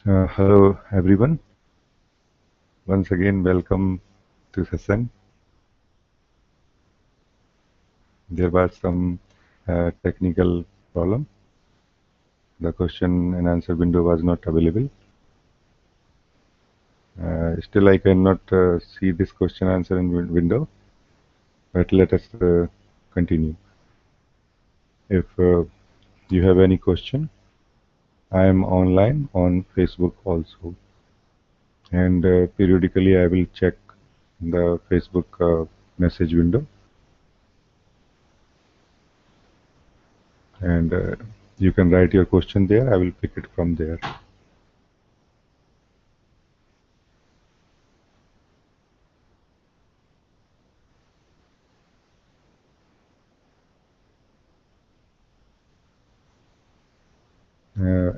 Hello, everyone. Once again, welcome to Satsang. There was some technical problem. The question and answer window was not available. Still, I cannot see this question answer in window. But let us continue. If you have any question, I am online on Facebook also, and periodically I will check the Facebook message window, and you can write your question there. I will pick it from there.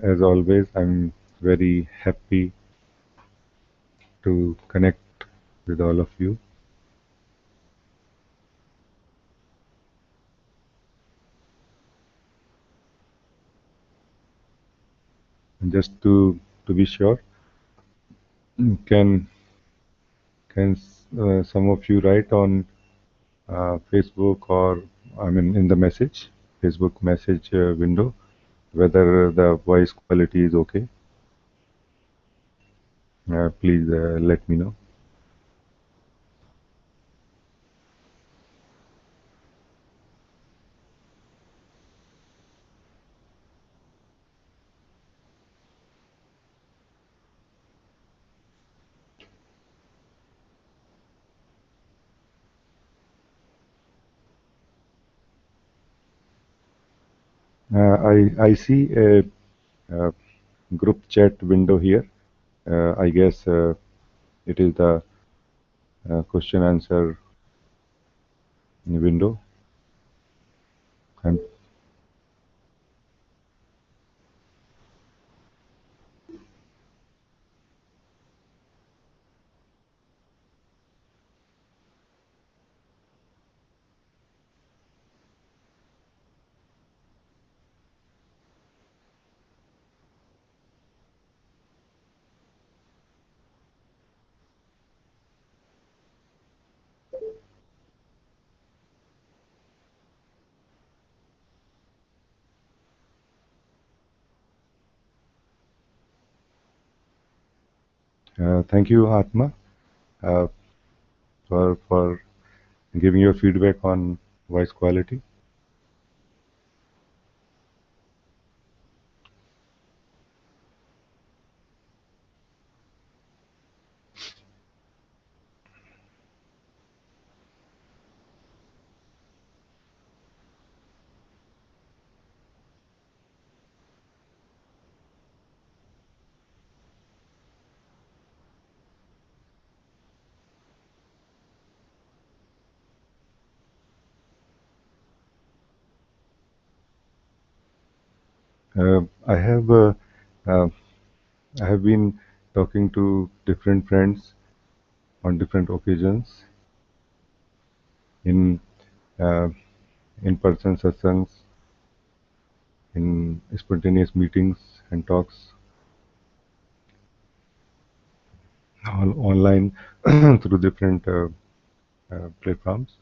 As always, I'm very happy to connect with all of you. And just to be sure, can can some of you write on Facebook or I mean in the message Facebook message window whether the voice quality is okay? Please let me know. I see a group chat window here. I guess it is the question answer window. And thank you, Atma, uh, for giving your feedback on voice quality. I have uh, I have been talking to different friends on different occasions in uh, in-person satsangs, in spontaneous meetings and talks, all online through different platforms.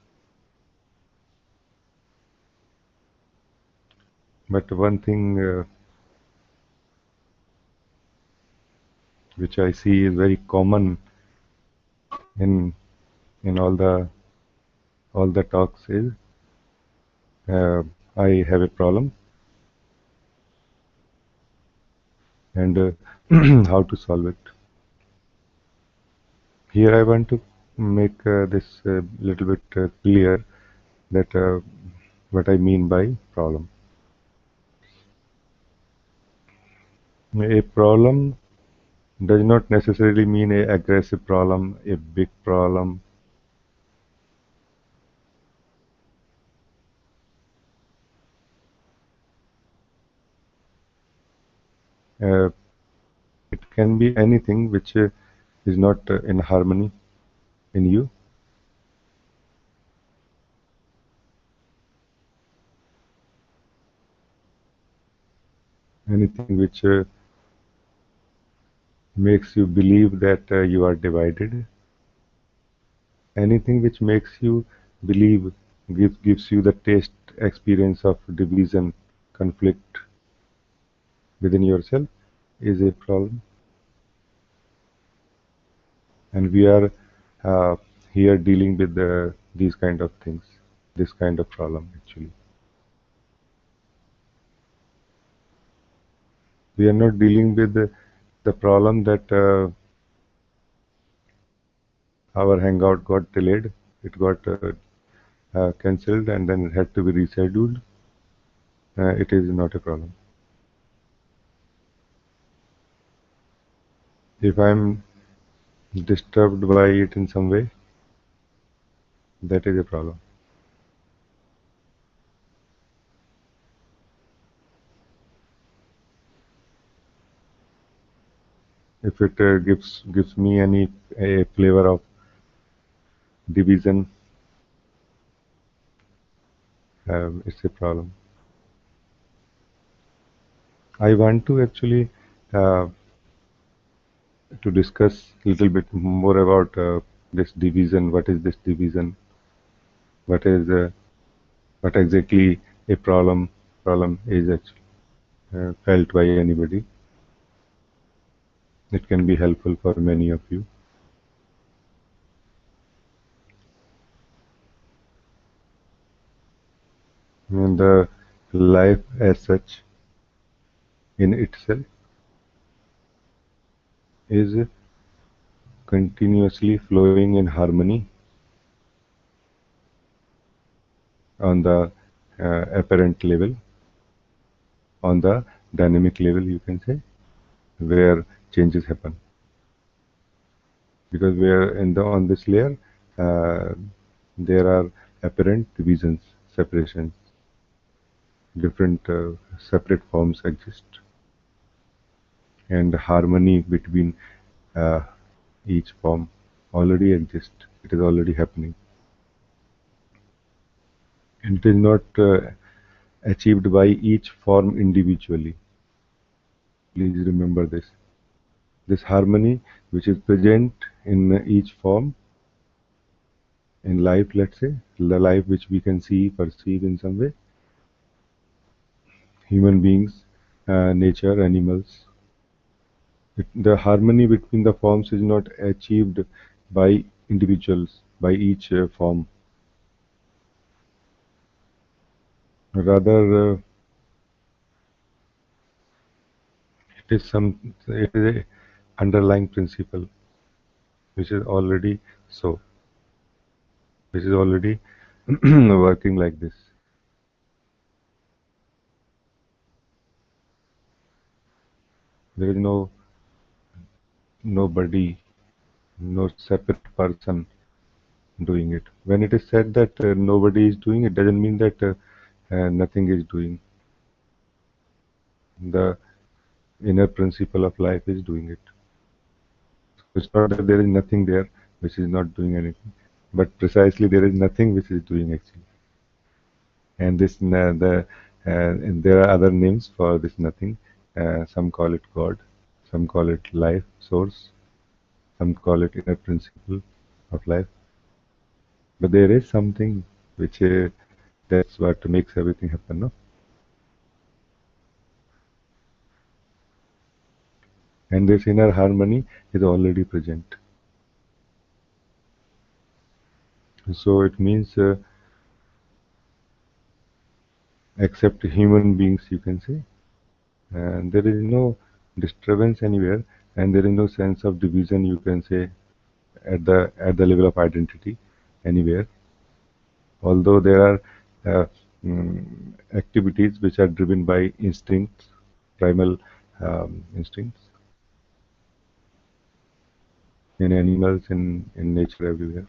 But one thing which I see is very common in in all the talks is uh, I have a problem and how to solve it. Here I want to make this little bit clear that what I mean by problem. A problem does not necessarily mean a aggressive problem, a big problem. Uh, it can be anything which is not in harmony in you, anything which makes you believe that you are divided. Anything which makes you believe, gives you the taste experience of division, conflict within yourself, is a problem. And we are uh, here dealing with these kind of things, this kind of problem actually. We are not dealing with the problem that our hangout got delayed, it got cancelled, and then it had to be rescheduled. It is not a problem. If I'm disturbed by it in some way, that is a problem. If it gives me any a flavor of division, it's a problem. I want to actually uh, to discuss a little bit more about this division. What is this division? What is what exactly a problem is actually felt by anybody. It can be helpful for many of you. And the life as such in itself is continuously flowing in harmony on the apparent level, on the dynamic level, you can say, where changes happen. Because where in the on this layer, uh, there are apparent divisions, separations, different separate forms exist, and harmony between uh, each form already exists. It is already happening. And it is not achieved by each form individually. Please remember this. This harmony, which is present in each form in life, let's say, the life which we can see, perceive in some way, human beings, nature, animals. The harmony between the forms is not achieved by individuals, by each form. Rather, it is a underlying principle which is already so, which is already working like this. There is nobody, no separate person doing it. When it is said that nobody is doing it, doesn't mean that nothing is doing. The inner principle of life is doing it. It's not that there is nothing there which is not doing anything, but precisely there is nothing which is doing actually. And and there are other names for this nothing. Some call it God, some call it life source, some call it inner principle of life. But there is something which that's what makes everything happen, no? And this inner harmony is already present. So it means except human beings, you can say, and there is no disturbance anywhere, and there is no sense of division, you can say, at the level of identity anywhere. Although there are uh, activities which are driven by instincts, primal instincts in animals, in nature, everywhere.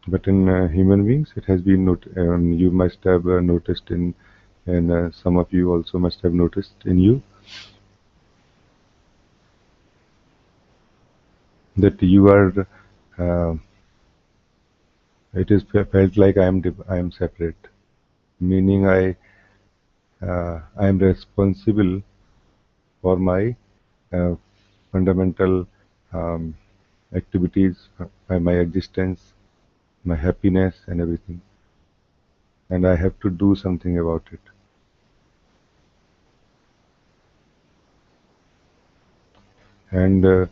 But in human beings, it has been you must have noticed and some of you also must have noticed in you that you are uh, It is felt like I am separate, meaning I am responsible for my uh, fundamental um, activities, my existence, my happiness, and everything, and I have to do something about it. And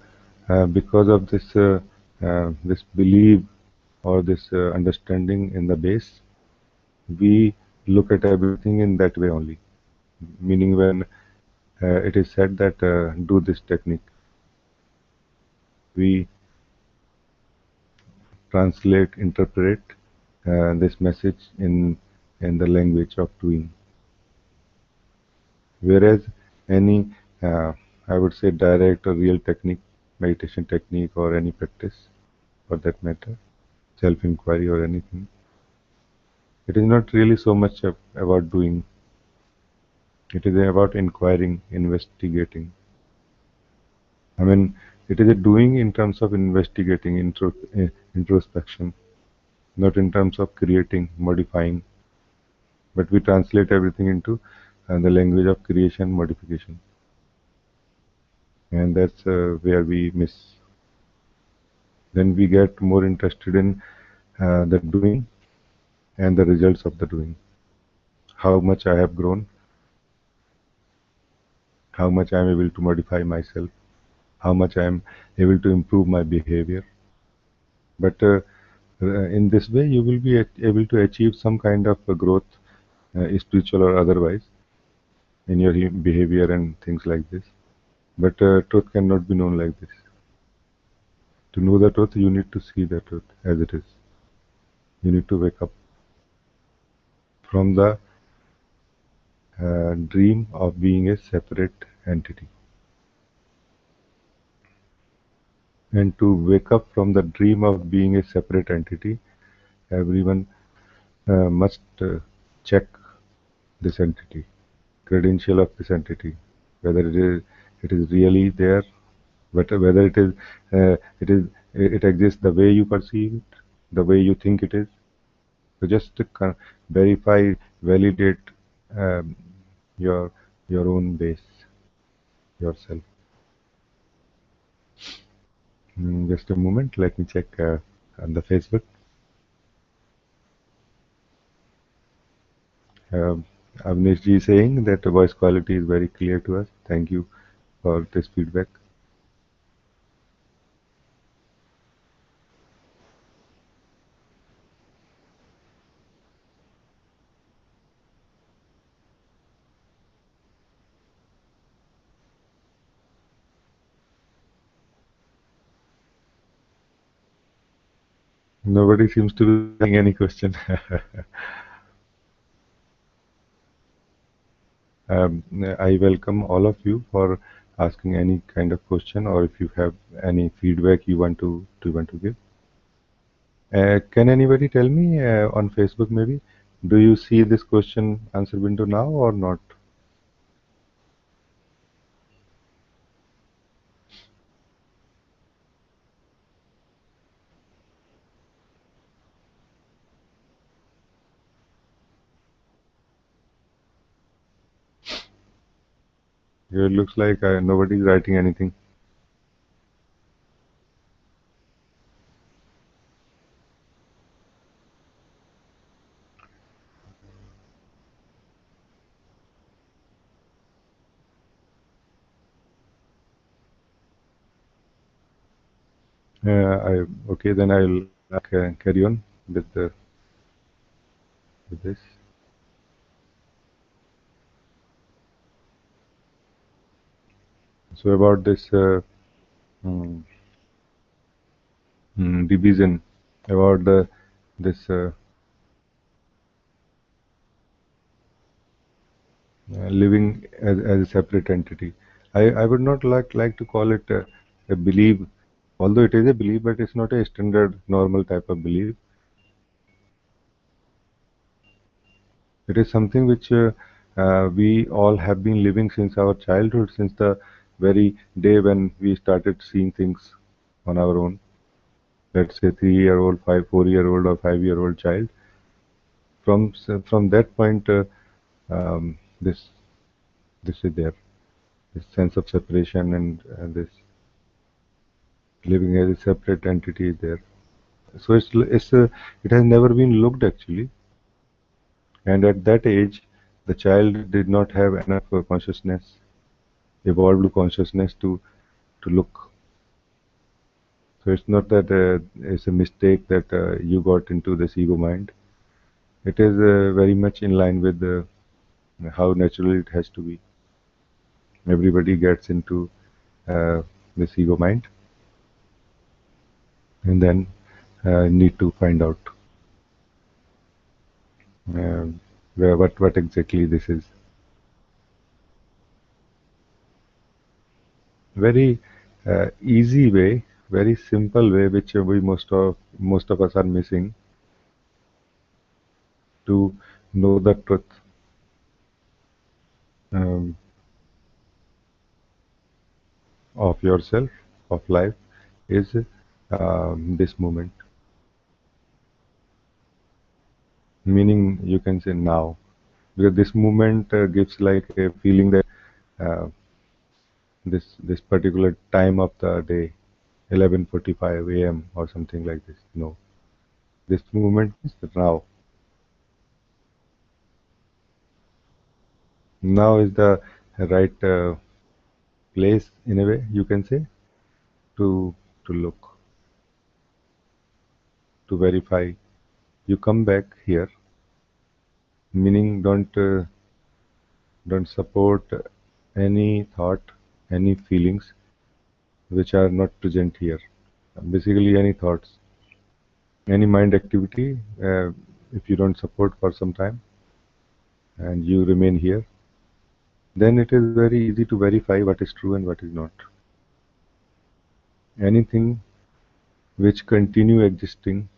because of this belief or this understanding in the base, we look at everything in that way only. Meaning, when it is said that do this technique, we translate, interpret this message in the language of doing. Whereas any, uh, I would say, direct or real technique, meditation technique, or any practice for that matter, self inquiry or anything, it is not really so much about doing, it is about inquiring, investigating. I mean, it is a doing in terms of investigating, introspection, not in terms of creating, modifying, but we translate everything into the language of creation, modification, and that's where we miss. Then we get more interested in the doing and the results of the doing. How much I have grown, how much I am able to modify myself, how much I am able to improve my behavior. But in this way, you will be able to achieve some kind of growth, spiritual or otherwise, in your behavior and things like this. But truth cannot be known like this. To know the truth, you need to see the truth as it is. You need to wake up from the dream of being a separate entity. And to wake up from the dream of being a separate entity, everyone must check this entity, credential of this entity, whether it is really there, whether it exists the way you perceive it, the way you think it is. So just to verify, validate um, your your own base, yourself. Just a moment, let me check on the Facebook. Um, Avnish ji saying that the voice quality is very clear to us. Thank you for this feedback. Nobody seems to be asking any question. Um, I welcome all of you for asking any kind of question, or if you have any feedback you want to give. Can anybody tell me on Facebook maybe? Do you see this question answer window now or not? It looks like nobody's writing anything. Okay, then I'll carry on with with this. So about this mm, division, about the this living as a separate entity. I would not like to call it a belief, although it is a belief, but it's not a standard normal type of belief. It is something which we all have been living since our childhood, since the very day when we started seeing things on our own. let's say 3-year-old, 4-year-old, or 5-year-old child. From that point, this this is there. This sense of separation and this living as a separate entity is there. So it has never been looked actually, and at that age, the child did not have enough consciousness, evolved consciousness to look. So it's not that it's a mistake that you got into this ego mind. It is very much in line with how natural it has to be. Everybody gets into uh, this ego mind, and then need to find out um what exactly this is. Very easy way, very simple way, which we most of us are missing to know the truth um, of yourself, of life, is this moment. Meaning, you can say now, because this moment gives like a feeling that uh, this particular time of the day, 11:45 a.m. or something like this. No, this moment is now. Now is the right place, in a way, you can say, to look, to verify. You come back here, meaning don't support any thought, any feelings which are not present here. Basically, any thoughts, any mind activity, if you don't support for some time and you remain here, then it is very easy to verify what is true and what is not. Anything which continue existing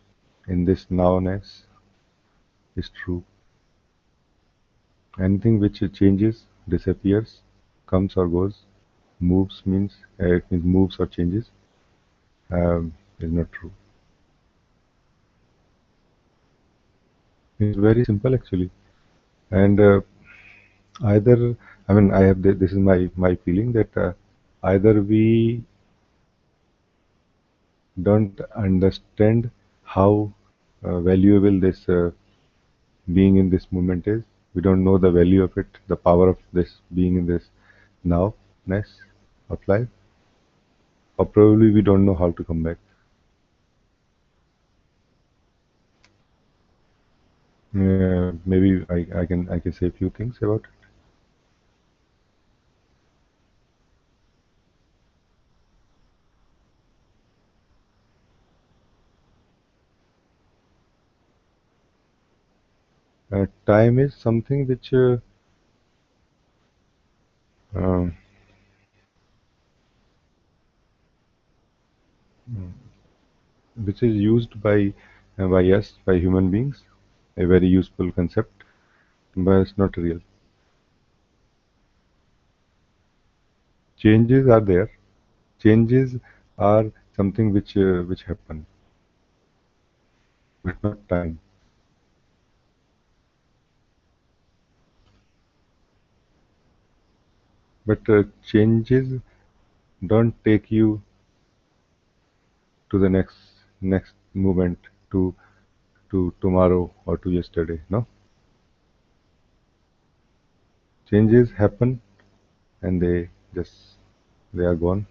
in this nowness is true. Anything which changes, disappears, comes or goes, it means moves or changes, is not true. It's very simple actually, and either I mean I have this is my feeling that either we don't understand how valuable this being in this moment is. We don't know the value of it, the power of this being in this nowness of life, or probably we don't know how to come back. Maybe I can say a few things about it. Time is something uh, which is used by us, by human beings, a very useful concept, but it's not real. Changes are there. Changes are something which happen, but not time. But changes don't take you to the next moment, to tomorrow or to yesterday. No, changes happen and just they are gone.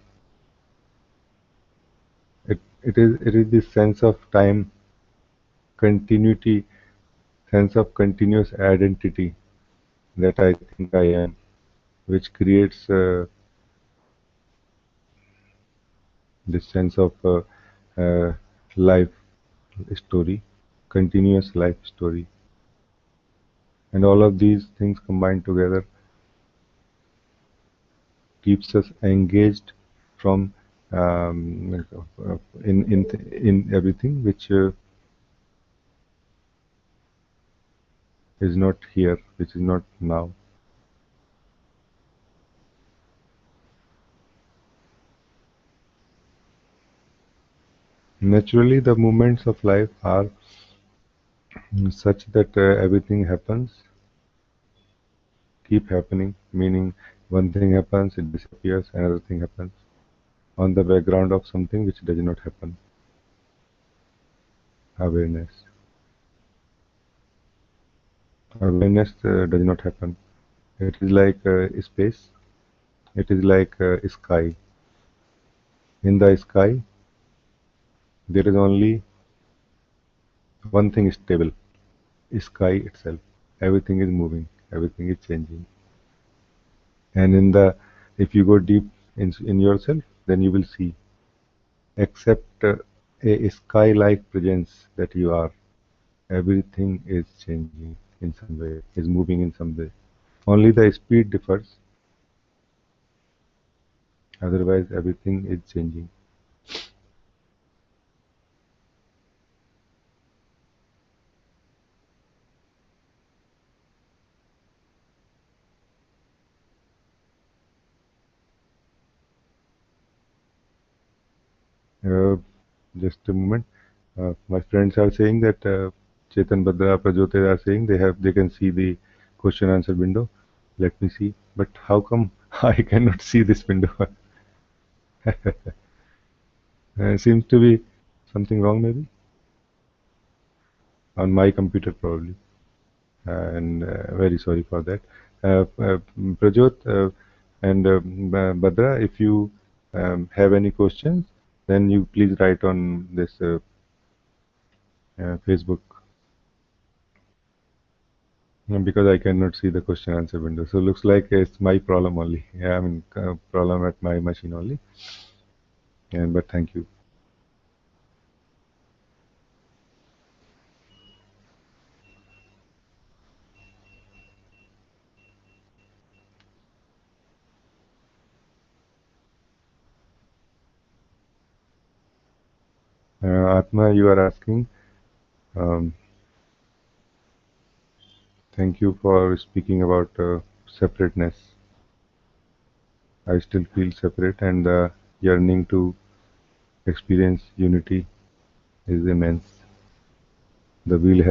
It is this sense of time continuity, sense of continuous identity that I think I am, which creates this sense of uh, life story, continuous life story, and all of these things combined together keeps us engaged from in everything which is not here, which is not now. Naturally, the movements of life are such that everything happens, keep happening, meaning one thing happens, it disappears, another thing happens on the background of something which does not happen. Awareness. Awareness does not happen. It is like space. It is like sky. In the sky, there is only one thing stable: sky itself. Everything is moving. Everything is changing. And if you go deep in yourself, then you will see, except a sky-like presence that you are, everything is changing in some way, is moving in some way. Only the speed differs, otherwise everything is changing. Uh, just a moment. My friends are saying that Chetan, Badra, Prajote are saying they can see the question answer window. Let me see. But how come I cannot see this window? Seems to be something wrong maybe on my computer probably. And very sorry for that. Prajot and Badra, if you have any questions, then you please write on this Facebook, because I cannot see the question answer window. So looks like it's my problem only. Yeah, I mean problem at my machine only. And but thank you. Atma, you are asking. Um, Thank you for speaking about separateness. I still feel separate, and the yearning to experience unity is immense. The veil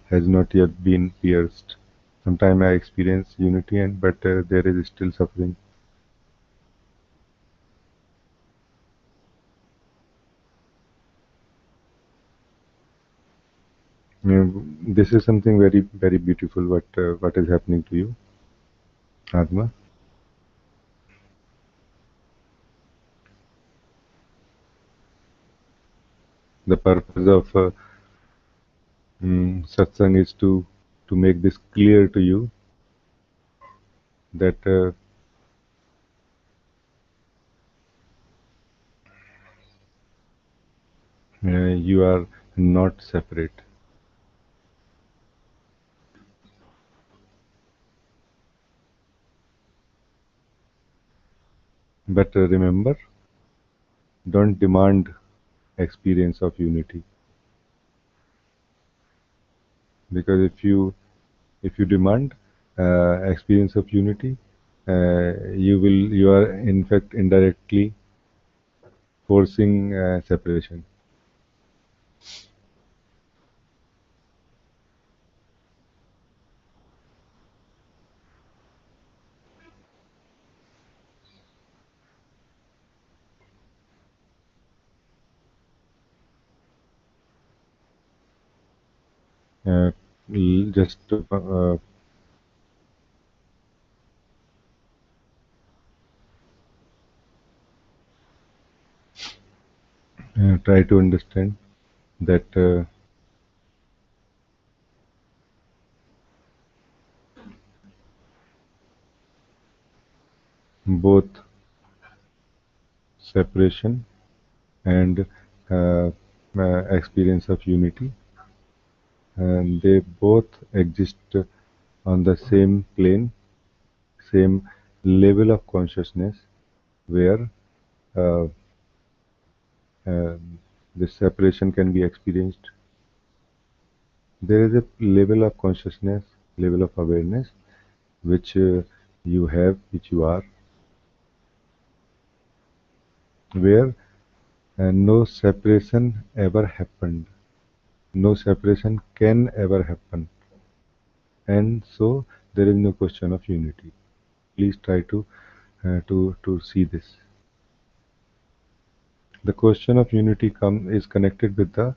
has not yet been pierced. Sometimes I experience unity, and but there is still suffering. This is something very, very beautiful. What is happening to you, Atma? The purpose of satsang is to make this clear to you that you are not separate. But remember, don't demand experience of unity, because if you demand experience of unity, you are in fact indirectly forcing separation. Uh, just try to understand that both separation and uh, experience of unity, and they both exist on the same plane, same level of consciousness, where uh, uh, the separation can be experienced. There is a level of consciousness, level of awareness, which you have, which you are, where and no separation ever happened. No separation can ever happen, and so there is no question of unity. Please try to see this. The question of unity is connected with the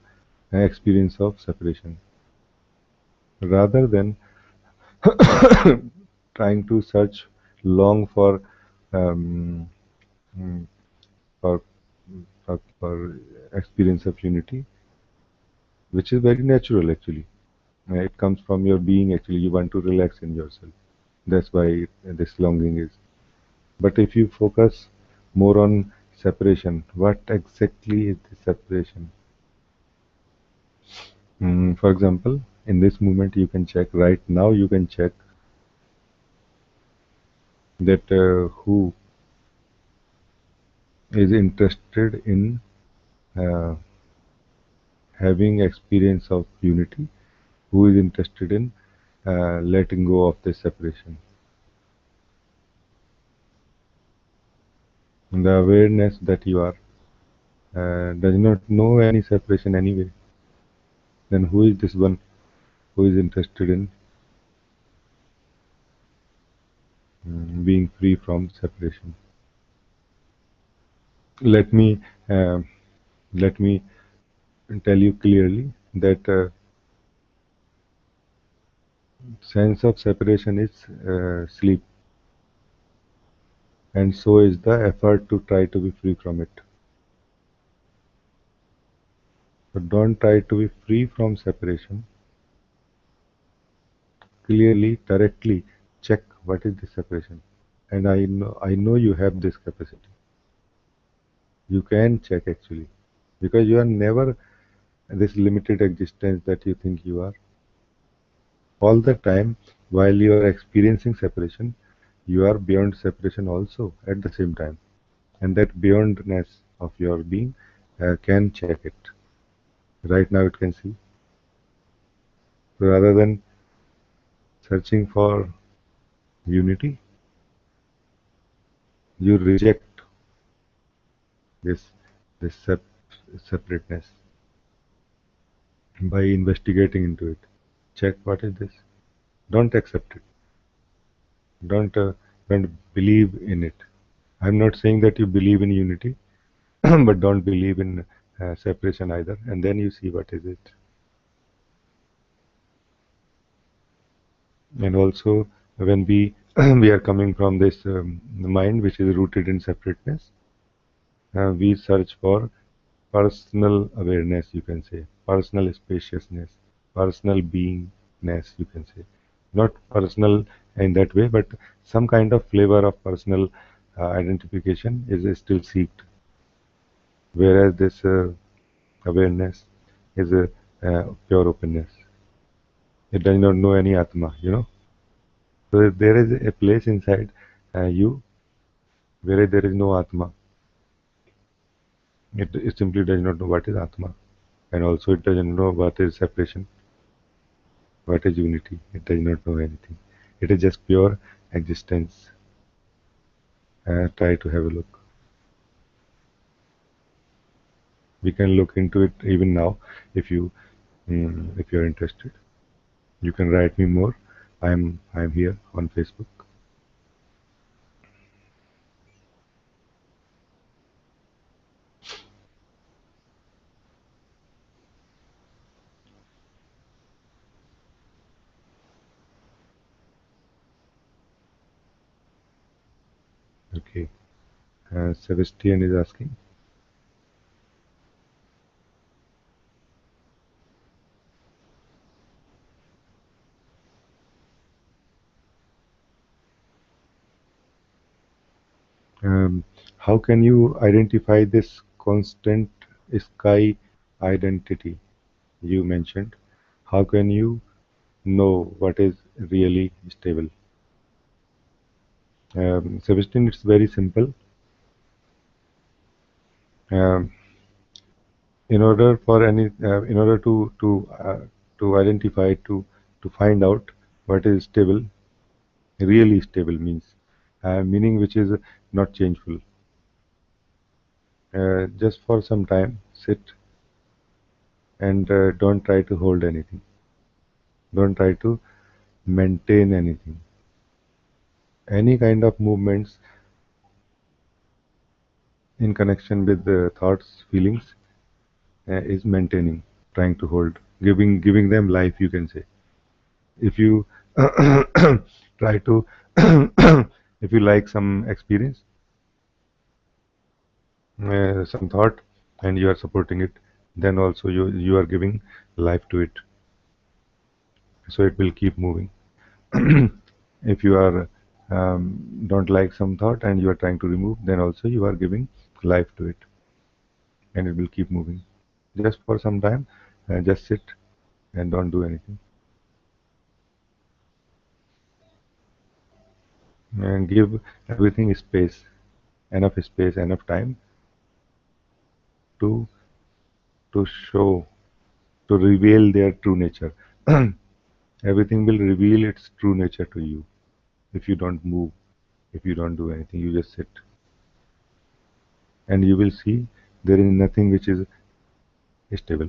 experience of separation, rather than trying to search long um, mm, for, for experience of unity, which is very natural actually. It comes from your being actually. You want to relax in yourself. That's why this longing is. But if you focus more on separation, what exactly is the separation? For example, in this moment, you can check right now. You can check that who is interested in uh, having experience of unity, who is interested in letting go of this separation. And the awareness that you are does not know any separation anyway. Then who is this one who is interested in being free from separation? Let me uh, let me tell you clearly that sense of separation is sleep, and so is the effort to try to be free from it. But don't try to be free from separation. Clearly, directly check what is the separation. And I know you have this capacity. You can check actually, because you are never this limited existence that you think you are. All the time, while you are experiencing separation, you are beyond separation also at the same time. And that beyondness of your being can check it. Right now, it can see. So rather than searching for unity, you reject this this separateness by investigating into it. Check what is this. Don't accept it. Don't uh, don't believe in it. I'm not saying that you believe in unity, but don't believe in separation either. And then you see what is it. And also, when we we are coming from this mind which is rooted in separateness, we search for personal awareness, you can say, personal spaciousness, personal beingness, you can say. Not personal in that way, but some kind of flavor of personal identification is still seeked. Whereas this awareness is a pure openness. It does not know any Atma. So there is a place inside you where there is no Atma. It simply does not know what is Atma. And also it doesn't know what is separation, what is unity. It does not know anything. It is just pure existence. Try to have a look. We can look into it even now if you are interested. You can write me more. I'm here on Facebook. Okay. Sebastian is asking. How can you identify this constant sky identity you mentioned? How can you know what is really stable? Sebastian, it's very simple. Um, in order to identify to find out what is stable, really stable means meaning which is not changeful. Just for some time, sit and don't try to hold anything. Don't try to maintain anything. Any kind of movements in connection with the thoughts, feelings is maintaining, trying to hold, giving them life. You can say if you try to if you like some experience, some thought, and you are supporting it, then also you are giving life to it, so it will keep moving. If you are don't like some thought and you are trying to remove, then also you are giving life to it, and it will keep moving. Just for some time, just sit and don't do anything, and give everything space, enough space, enough time to show, to reveal their true nature. Everything will reveal its true nature to you if you don't move, if you don't do anything. You just sit, and you will see there is nothing which is stable.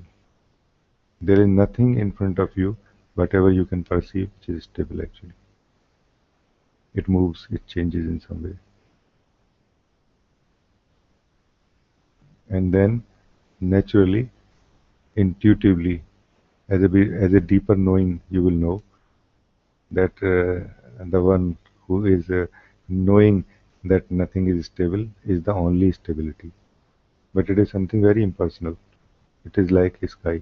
There is nothing in front of you, whatever you can perceive, which is stable actually. It moves, it changes in some way. And then naturally, intuitively, as a deeper knowing, you will know that the one who is knowing that nothing is stable is the only stability. But it is something very impersonal. It is like a sky,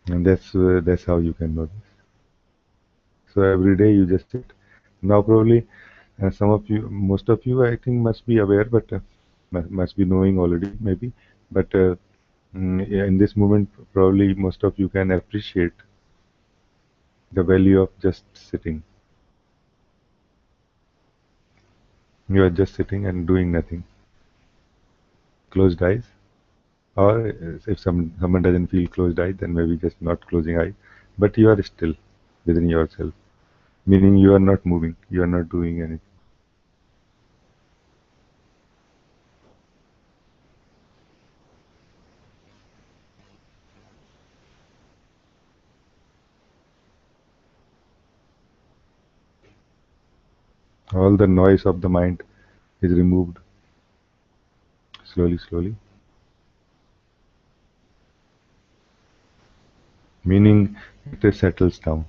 and that's how you can know this. So every day you just sit. Now probably some of you, most of you, I think must be aware, but must be knowing already maybe. But yeah, in this moment, probably most of you can appreciate the value of just sitting. You are just sitting and doing nothing, closed eyes. Or if someone doesn't feel closed eyes, then maybe just not closing eyes. But you are still within yourself, meaning you are not moving, you are not doing anything. All the noise of the mind is removed slowly, slowly, meaning it settles down.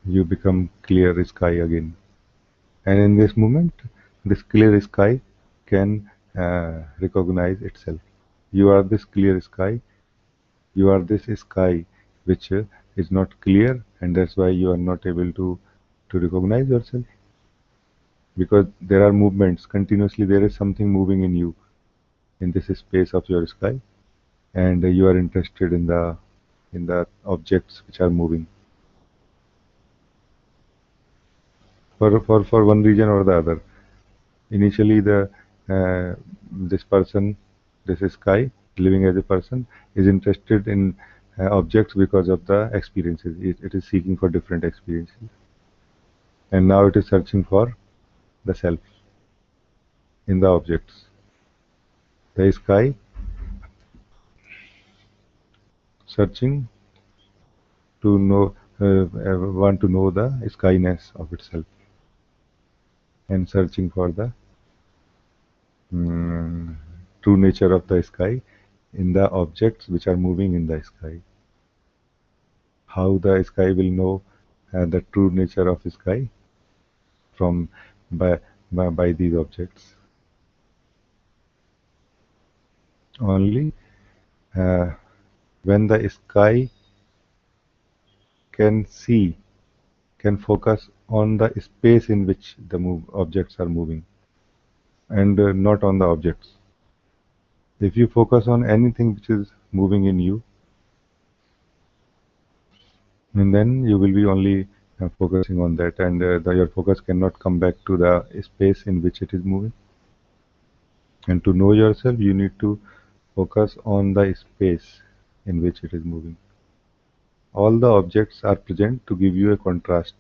You become clear sky again. And in this moment, this clear sky can recognize itself. You are this clear sky, you are this sky which is not clear, and that's why you are not able to recognize yourself, because there are movements continuously. There is something moving in you, in this space of your sky, and you are interested in the objects which are moving for one reason or the other. Initially, the this person, this sky, living as a person, is interested in objects because of the experiences. It is seeking for different experiences, and now it is searching for the self in the objects. The sky searching to know, want to know the skyness of itself, and searching for the mm, true nature of the sky in the objects which are moving in the sky. How the sky will know the true nature of sky from by, by these objects? Only uh, when the sky can see, can focus on the space in which the objects are moving, and not on the objects. If you focus on anything which is moving in you, and then you will be only focusing on that, and your focus cannot come back to the space in which it is moving. And to know yourself, you need to focus on the space in which it is moving. all the objects are present to give you a contrast,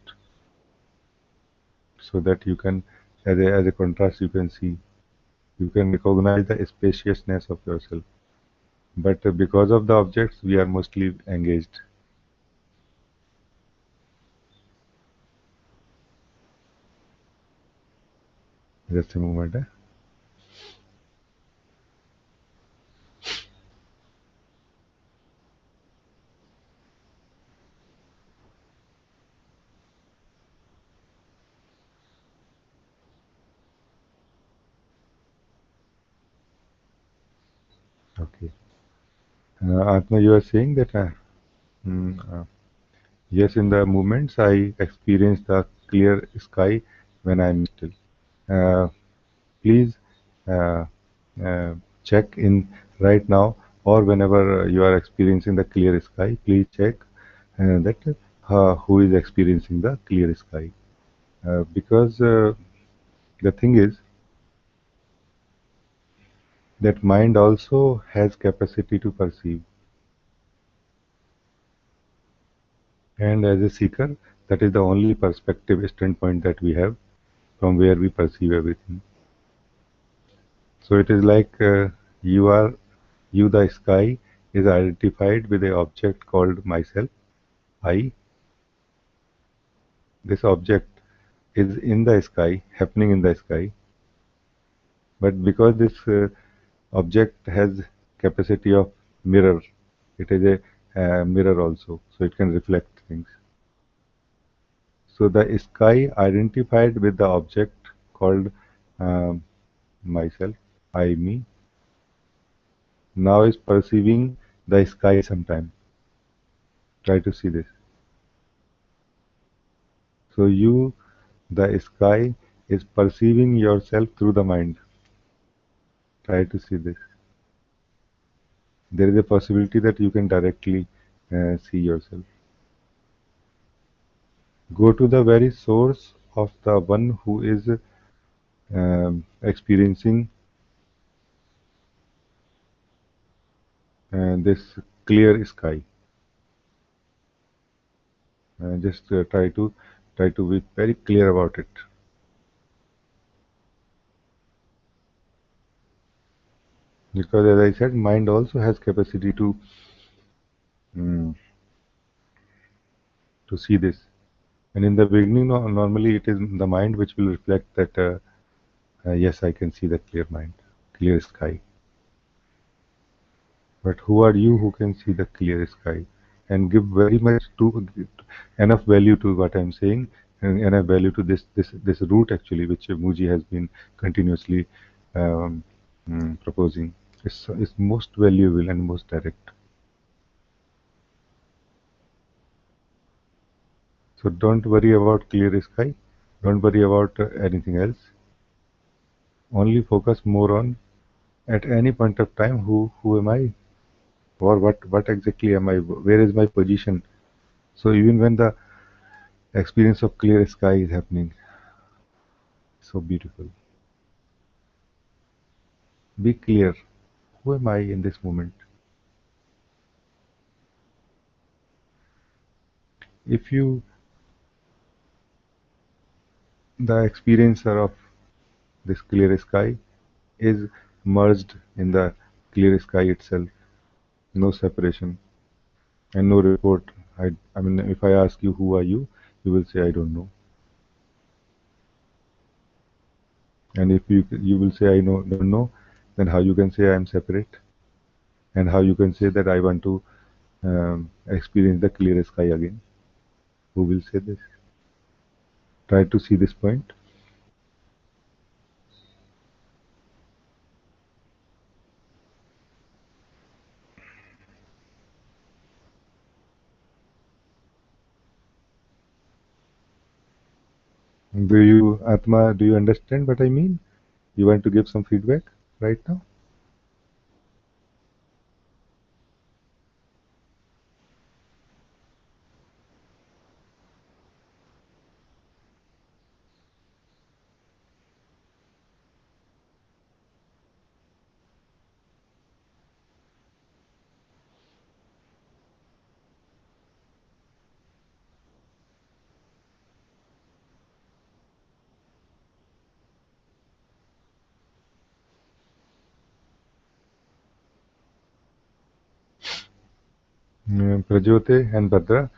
so that you can, as a contrast, you can see, you can recognize the spaciousness of yourself. But because of the objects, we are mostly engaged. Just a moment. Okay. Atma, you are saying that mm, yes, in the moments I experience the clear sky when I'm still. Uh, Please uh, uh, check in right now, or whenever you are experiencing the clear sky, please check that who is experiencing the clear sky. Because the thing is that mind also has capacity to perceive, and as a seeker, that is the only perspective standpoint that we have from where we perceive everything. So it is like you are you, the sky, is identified with a object called myself, I. This object is in the sky, happening in the sky, but because this object has capacity of mirror, it is a mirror also, so it can reflect things. So the sky identified with the object called um, myself, I, me, now is perceiving the sky sometime. Try to see this. So you, the sky, is perceiving yourself through the mind. Try to see this. There is a possibility that you can directly see yourself. Go to the very source of the one who is experiencing this clear sky. Just try to be very clear about it, because as I said, mind also has capacity mm, to see this. And in the beginning, normally it is the mind which will reflect that yes, I can see the clear mind, clear sky. But who are you who can see the clear sky and give very much to enough value to what I'm saying, and enough value to this route actually, which Muji has been continuously um, proposing. It's most valuable and most direct. So don't worry about clear sky. Don't worry about anything else. Only focus more on, at any point of time, who am I, or what exactly am I? Where is my position? So even when the experience of clear sky is happening, so beautiful. Be clear. Who am I in this moment? If you, the experiencer of this clear sky, is merged in the clear sky itself, no separation and no report. I mean, if I ask you who are you will say I don't know. And if you will say I know don't know, then how you can say I am separate, and how you can say that I want to experience the clear sky again? Who will say this? Try to see this point. Do you, Atma, do you understand what I mean? You want to give some feedback right now? Prajote and Bhadra,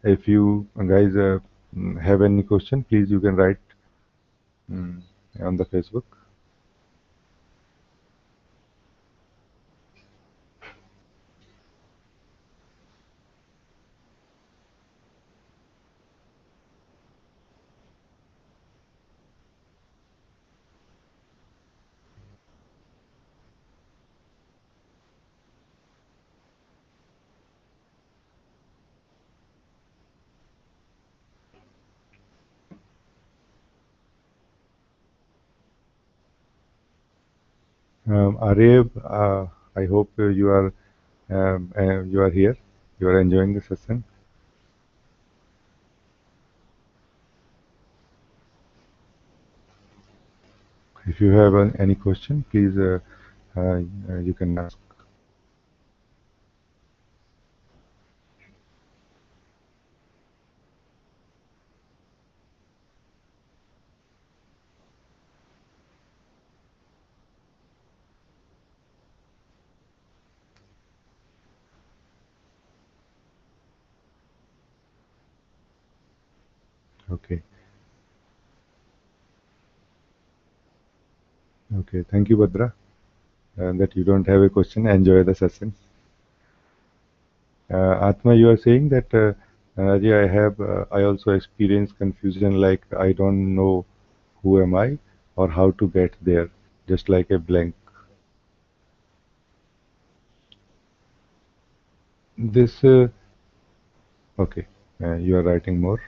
if you guys have any question, please you can write mm, on the Facebook. Areb, I hope you are here. You are enjoying the session. If you have any question, please you can ask. Okay. Okay. Thank you, Bhadra. That you don't have a question. Enjoy the session. Atma, you are saying that Rajee, I also experience confusion, like I don't know who am I or how to get there, just like a blank. This, okay, you are writing more.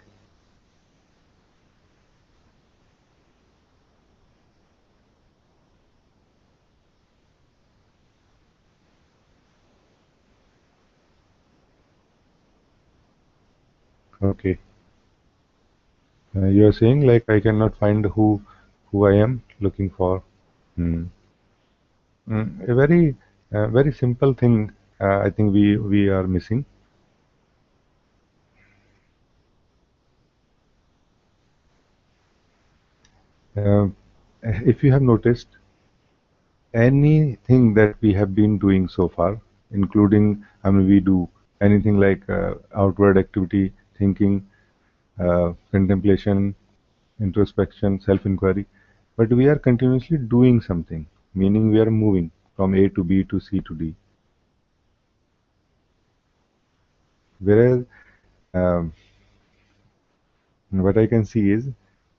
Okay, you are saying like I cannot find who I am looking for. Hmm. A very simple thing. I think we are missing. Uh, if you have noticed, anything that we have been doing so far, including, I mean, we do anything like outward activity, thinking, contemplation, introspection, self-inquiry, but we are continuously doing something, meaning we are moving from A to B to C to D. Whereas um, what I can see is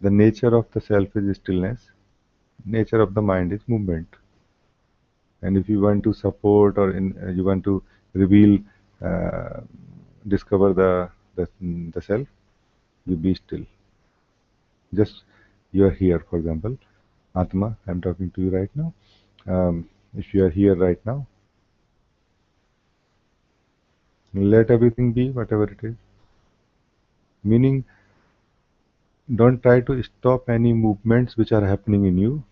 the nature of the self is stillness, nature of the mind is movement. And if you want to support or you want to reveal, uh, discover the self, you be still. Just you are here, for example, Atma, I'm talking to you right now. If you are here right now, let everything be whatever it is. Meaning, don't try to stop any movements which are happening in you.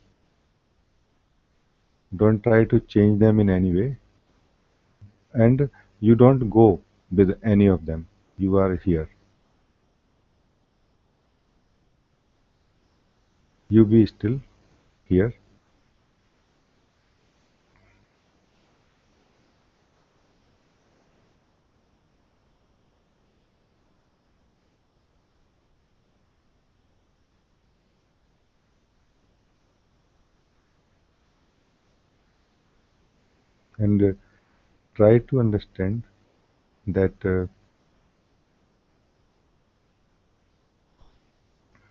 Don't try to change them in any way. And you don't go with any of them. You are here. You be still here and try to understand that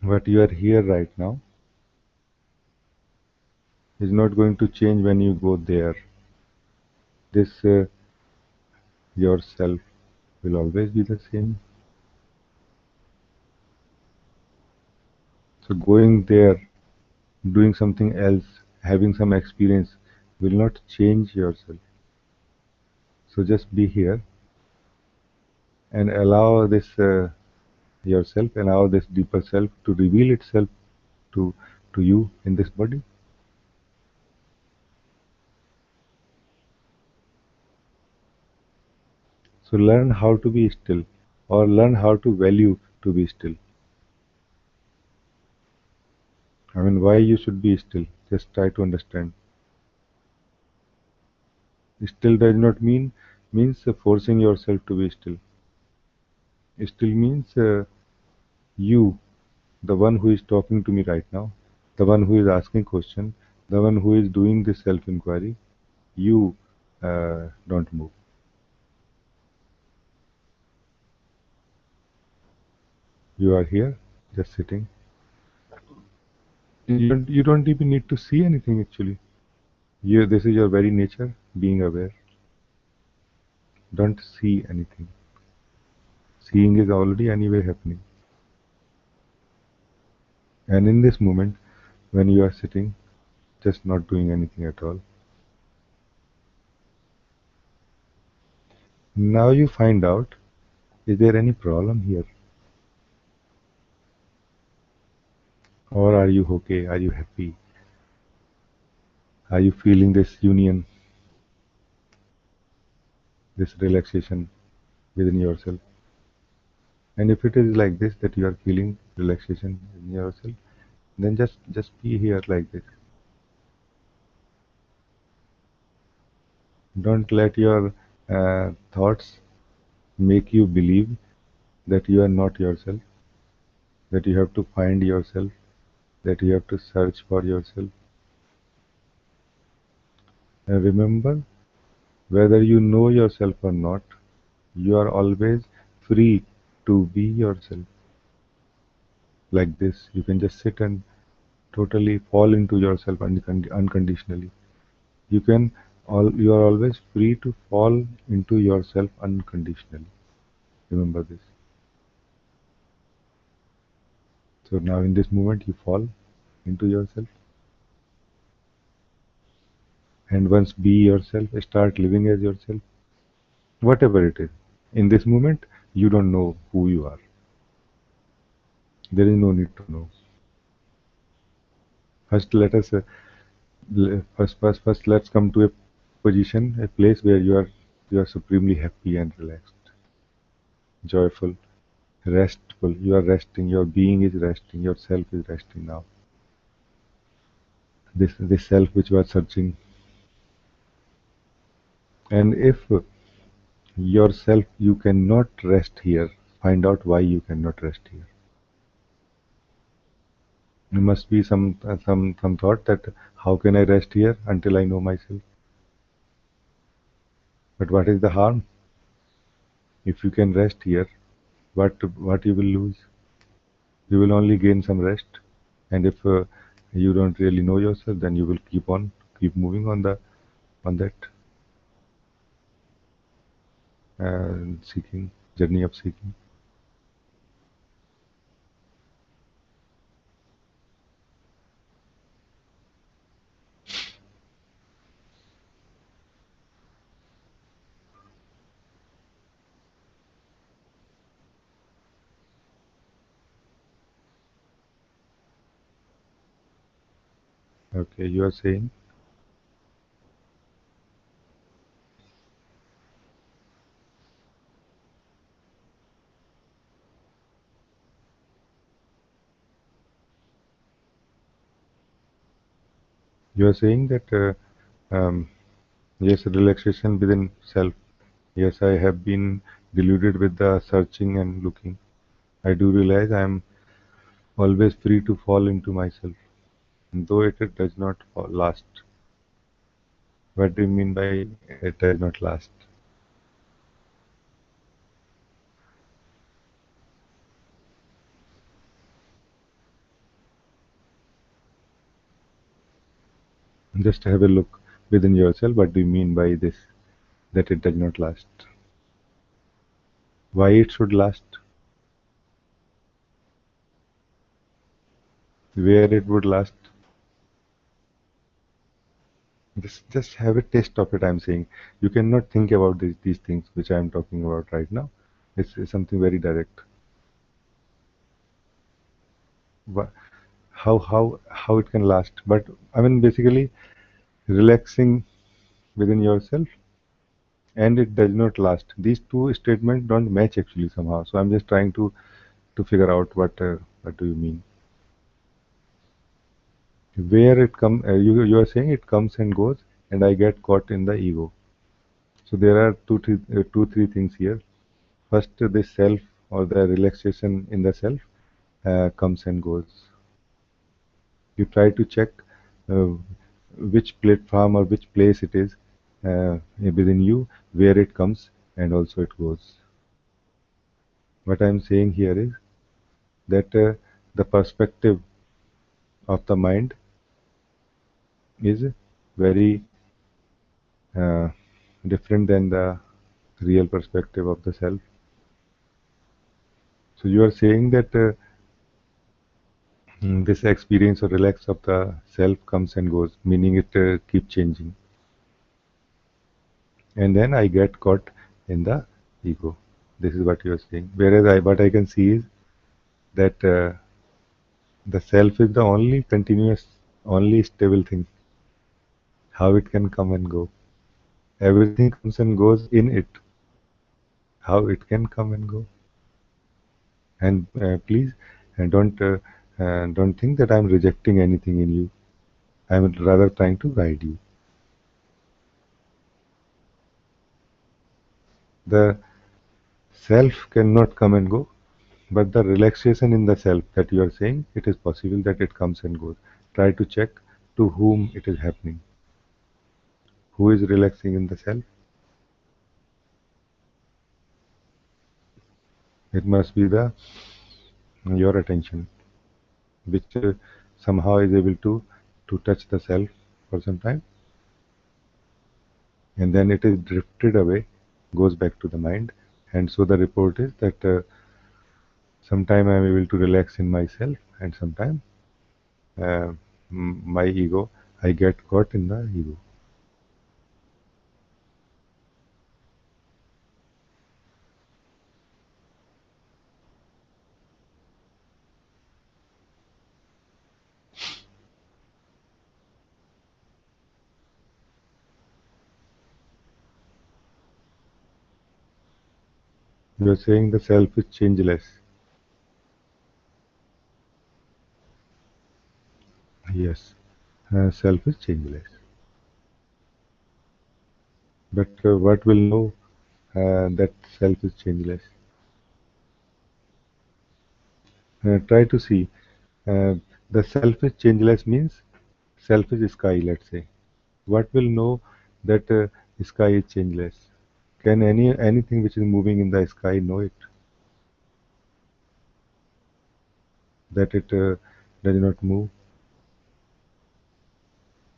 what you are here right now is not going to change when you go there. This yourself will always be the same. So going there, doing something else, having some experience will not change yourself. So just be here and allow this yourself, allow this deeper self to reveal itself to to you in this body. So learn how to be still, or learn how to value to be still. I mean, why you should be still? Just try to understand. Still does not mean means forcing yourself to be still. Still means you, the one who is talking to me right now, the one who is asking question, the one who is doing this self-inquiry, you don't move. You are here, just sitting. You don't even need to see anything actually. This is your very nature, being aware. Don't see anything. Seeing is already anyway happening. And in this moment, when you are sitting, just not doing anything at all, now you find out, is there any problem here? Or are you okay? Are you happy? Are you feeling this union, this relaxation within yourself? And if it is like this, that you are feeling relaxation in yourself, then just be here like this. Don't let your thoughts make you believe that you are not yourself, that you have to find yourself, that you have to search for yourself. And remember, whether you know yourself or not, you are always free to be yourself. Like this, you can just sit and totally fall into yourself unconditionally. You are always free to fall into yourself unconditionally. Remember this. So now in this moment you fall into yourself, and once be yourself, start living as yourself, whatever it is. In this moment you don't know who you are. There is no need to know. First let us first let's come to a position, a place where you are supremely happy and relaxed, joyful, restful. You are resting, your being is resting, yourself is resting now. This self which was searching. And if yourself you cannot rest here, find out why you cannot rest here. There must be some thought that how can I rest here until I know myself. But what is the harm? If you can rest here, what you will lose? You will only gain some rest. And if you don't really know yourself, then you will keep moving on that seeking journey of seeking. Okay, you are saying that yes, relaxation within self. Yes, I have been deluded with the searching and looking. I do realize I am always free to fall into myself, though it does not last. What do you mean by it does not last? Just have a look within yourself. What do you mean by this? That it does not last? Why it should last? Where it would last? Just have a taste of it. I'm saying you cannot think about these things which I am talking about right now. It's something very direct. Wha- how it can last? But I mean, basically, relaxing within yourself and it does not last. These two statements don't match actually somehow. So I'm just trying to figure out what do you mean. Where it come? You are saying it comes and goes, and I get caught in the ego. So there are two, three things here. First, the self or the relaxation in the self comes and goes. You try to check uh, which platform or which place it is within you, where it comes and also it goes. What I'm saying here is that the perspective of the mind is very uh, different than the real perspective of the self. So you are saying that this experience or relax of the self comes and goes, meaning it keep changing. And then I get caught in the ego. This is what you are saying. Whereas what I can see is that the self is the only continuous, only stable thing. How it can come and go. Everything comes and goes in it. How it can come and go. And please don't think that I'm rejecting anything in you. I'm rather trying to guide you. The self cannot come and go, but the relaxation in the self that you are saying, it is possible that it comes and goes. Try to check to whom it is happening. Who is relaxing in the self? It must be the your attention, which somehow is able to touch the self for some time, and then it is drifted away, goes back to the mind, and so the report is that sometime I am able to relax in myself, and sometime uh, my ego, I get caught in the ego. You are saying the self is changeless. Yes, self is changeless. But what will know that self is changeless? Try to see. Uh, the self is changeless means self is sky, let's say. What will know that sky is changeless? Can anything which is moving in the sky know it? That it does not move?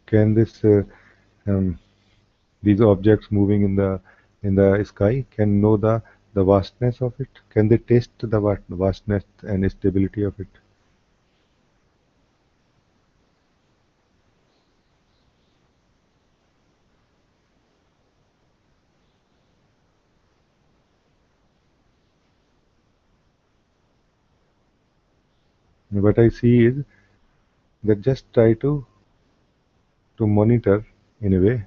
Can um, these objects moving in the sky can know the vastness of it? Can they taste the vastness and stability of it? What I see is that just try to monitor in a way,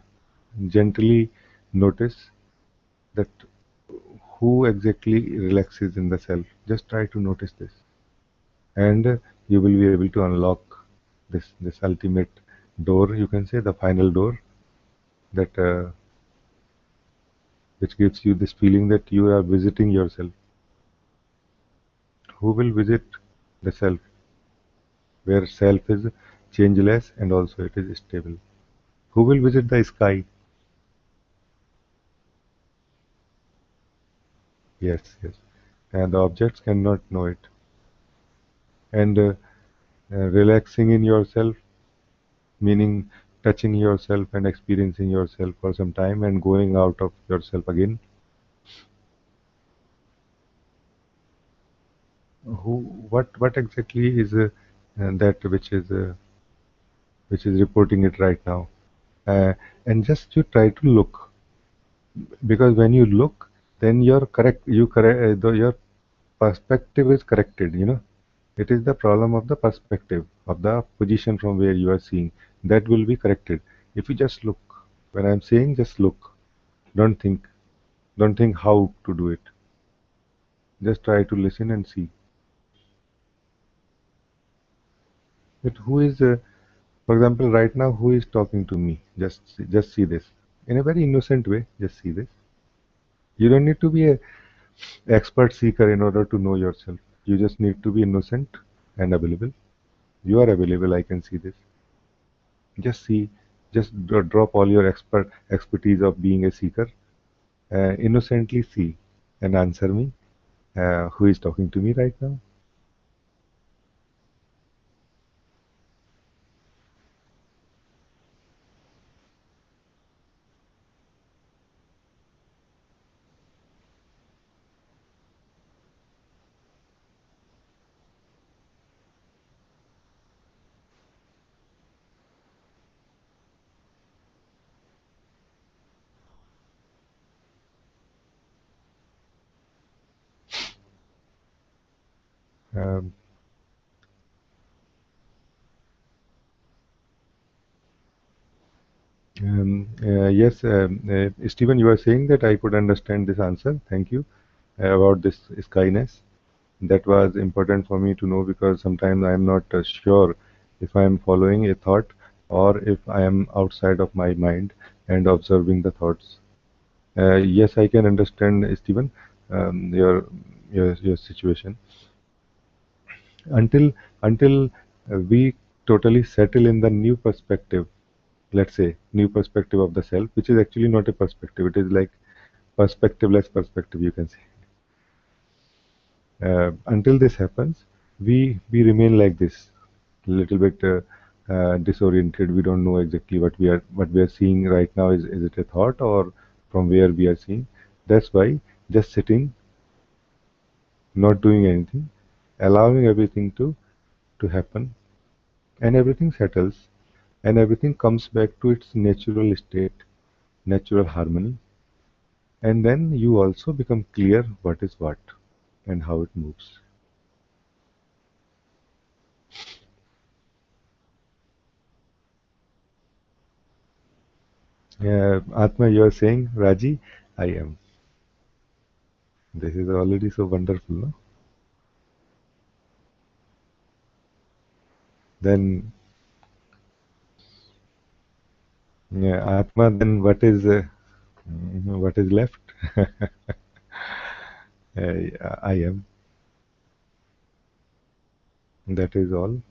gently notice that who exactly relaxes in the self. Just try to notice this, and you will be able to unlock this ultimate door. You can say the final door that which gives you this feeling that you are visiting yourself. Who will visit the self, where self is changeless and also it is stable? Who will visit the sky? Yes, yes. And the objects cannot know it. And relaxing in yourself, meaning touching yourself and experiencing yourself for some time and going out of yourself again. Who, what exactly is that which is reporting it right now? Uh, and just you try to look, because when you look, then you're correct. You correct. Your perspective is corrected. You know, it is the problem of the perspective of the position from where you are seeing that will be corrected if you just look. When I'm saying just look, don't think. Don't think how to do it. Just try to listen and see. That who is, for example, right now, who is talking to me? Just see this. In a very innocent way, just see this. You don't need to be a expert seeker in order to know yourself. You just need to be innocent and available. You are available, I can see this. Just see, just drop all your expertise of being a seeker. Innocently see and answer me. Who is talking to me right now? Um, yes, Stephen, you are saying that I could understand this answer. Thank you about this skyness. That was important for me to know because sometimes I am not sure if I am following a thought or if I am outside of my mind and observing the thoughts. Yes, I can understand, Stephen, your situation. Until we totally settle in the new perspective, let's say new perspective of the self, which is actually not a perspective. It is like perspectiveless perspective, you can say. Until this happens, we remain like this, little bit disoriented. We don't know exactly what we are seeing right now. Is it a thought or from where we are seeing? That's why just sitting, not doing anything, allowing everything to happen, and everything settles, and everything comes back to its natural state, natural harmony, and then you also become clear what is what and how it moves. Atma, you are saying, Raji, I am. This is already so wonderful, no? Then, yeah, Atma, then what is left? I am. That is all.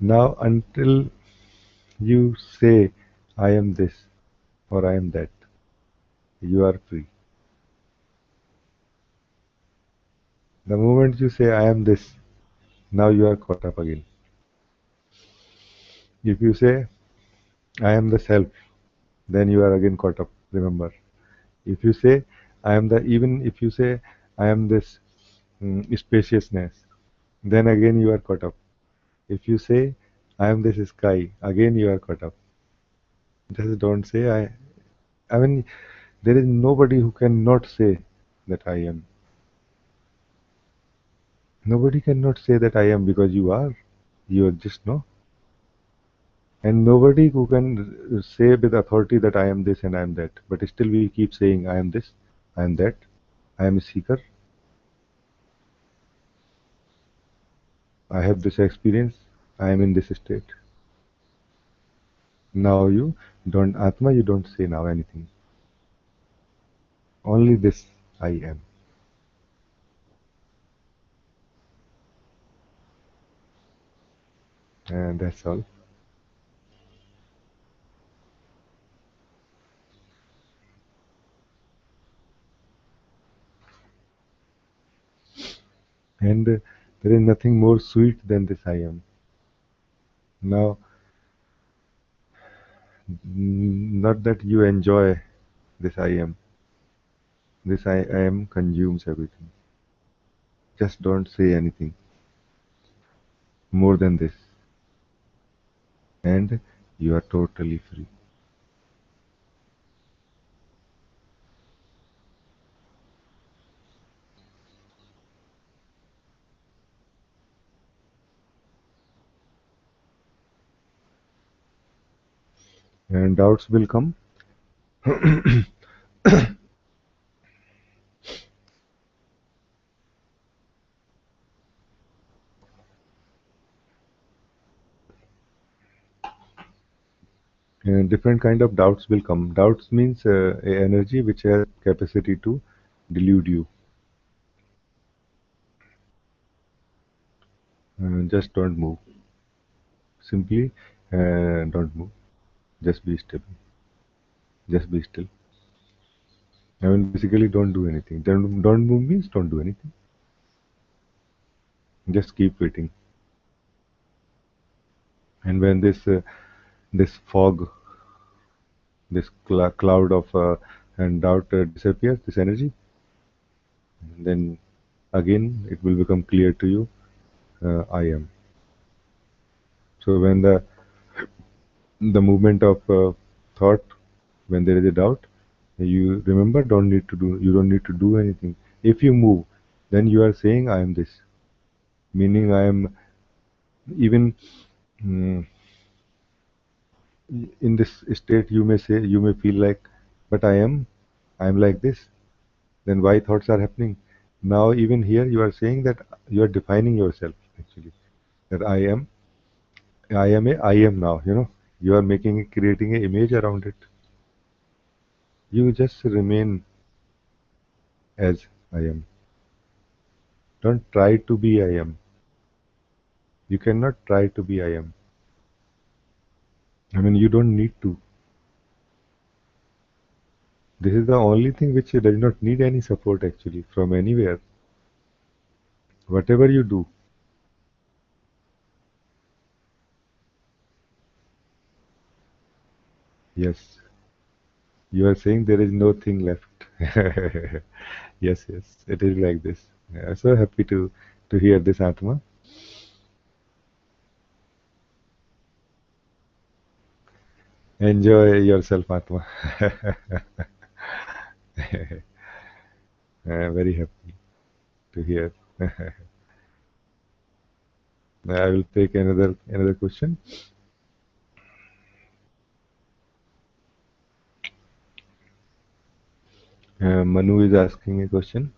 Now, until you say, I am this or I am that, you are free. The moment you say, I am this, now you are caught up again. If you say, I am the self, then you are again caught up. Remember, if you say, I am the, even if you say, I am this spaciousness, then again you are caught up. If you say, I am this sky, again you are caught up. Just don't say, I mean, there is nobody who cannot say that I am. Nobody cannot say that I am because you are. You are just no. And nobody who can say with authority that I am this and I am that. But still we keep saying I am this, I am that, I am a seeker, I have this experience, I am in this state. Now you don't, Atma, you don't say now anything. Only this I am. And that's all. And there is nothing more sweet than this I am. Now, not that you enjoy this I am. This I am consumes everything. Just don't say anything more than this. And you are totally free. And doubts will come. different kind of doubts will come. Doubts means a energy which has capacity to delude you. Just don't move. Simply don't move. Just be stable. Just be still. I mean, basically, don't do anything. Don't move means don't do anything. Just keep waiting. And when this fog, this cloud of and doubt disappears, this energy, then again it will become clear to you. I am. So when the movement of thought, when there is a doubt, you remember don't need to do. You don't need to do anything. If you move, then you are saying I am this, meaning I am even. mm, in this state you may say you may feel like, but I am like this, then why thoughts are happening? Now even here you are saying that you are defining yourself actually, that I am a I am now, you are creating an image around it. You just remain as I am. Don't try to be I am. You cannot try to be I am. I mean, you don't need to. This is the only thing which does not need any support actually from anywhere. Whatever you do. Yes. You are saying there is no thing left. Yes, yes, it is like this. I'm so happy to hear this, Atma. Enjoy yourself, Atma. Very happy to hear. I will take another question. Manu is asking a question.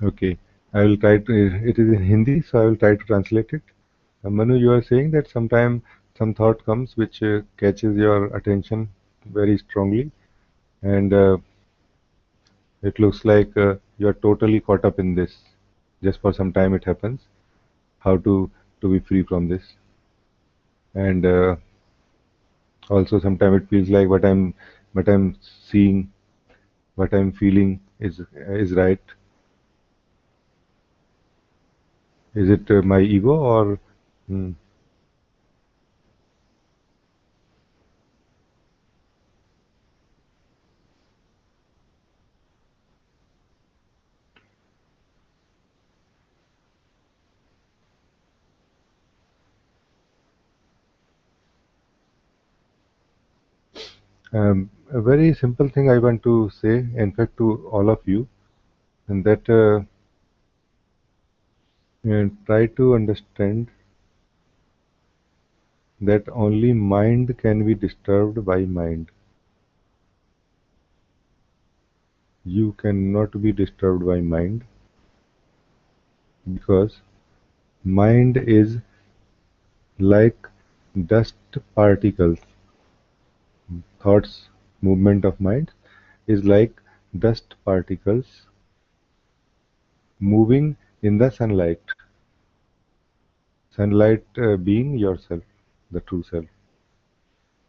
Okay, I will try to. It is in Hindi, so I will try to translate it. Manu, you are saying that sometime some thought comes which catches your attention very strongly, and it looks like you are totally caught up in this. Just for some time it happens. How to be free from this? And also sometimes it feels like what I'm seeing, what I'm feeling is right. Is it my ego or? Hmm. A very simple thing I want to say, in fact, to all of you, and that try to understand that only mind can be disturbed by mind. You cannot be disturbed by mind because mind is like dust particles. Thoughts, movement of mind is like dust particles moving in the sunlight. Sunlight being yourself, the true self.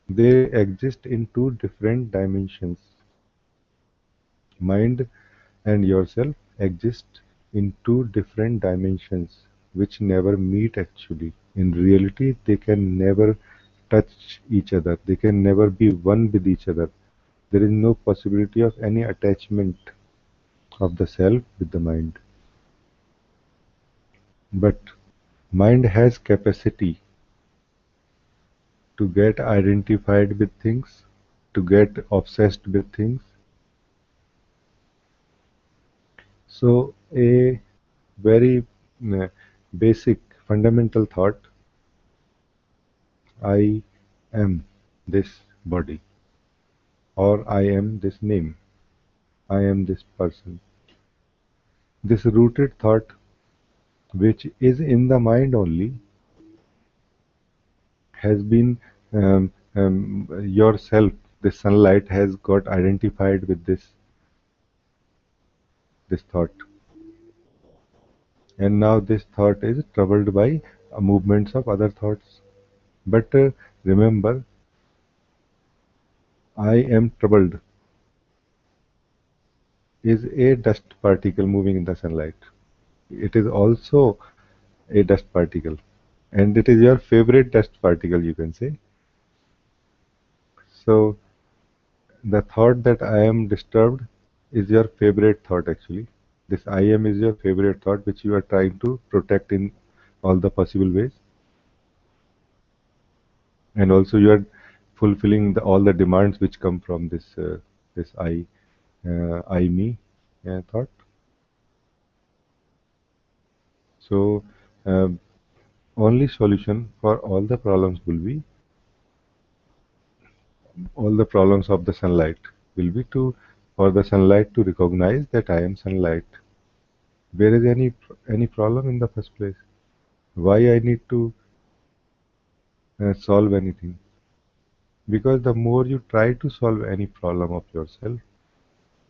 They exist in two different dimensions. Mind and yourself exist in two different dimensions which never meet actually. In reality, they can never touch each other. They can never be one with each other. There is no possibility of any attachment of the self with the mind. But mind has capacity to get identified with things, to get obsessed with things. So a very uh, basic fundamental thought, I am this body, or I am this name, I am this person. This rooted thought, which is in the mind only, has been yourself. The sunlight has got identified with this thought, and now this thought is troubled by movements of other thoughts. But remember, I am troubled is a dust particle moving in the sunlight. It is also a dust particle, and it is your favorite dust particle, you can say. So the thought that I am disturbed is your favorite thought actually. This I am is your favorite thought which you are trying to protect in all the possible ways. And also you are fulfilling all the demands which come from this I me thought. So only solution for all the problems of the sunlight will be to for the sunlight to recognize that I am sunlight. Where is any problem in the first place? Why I need to solve anything? Because the more you try to solve any problem of yourself,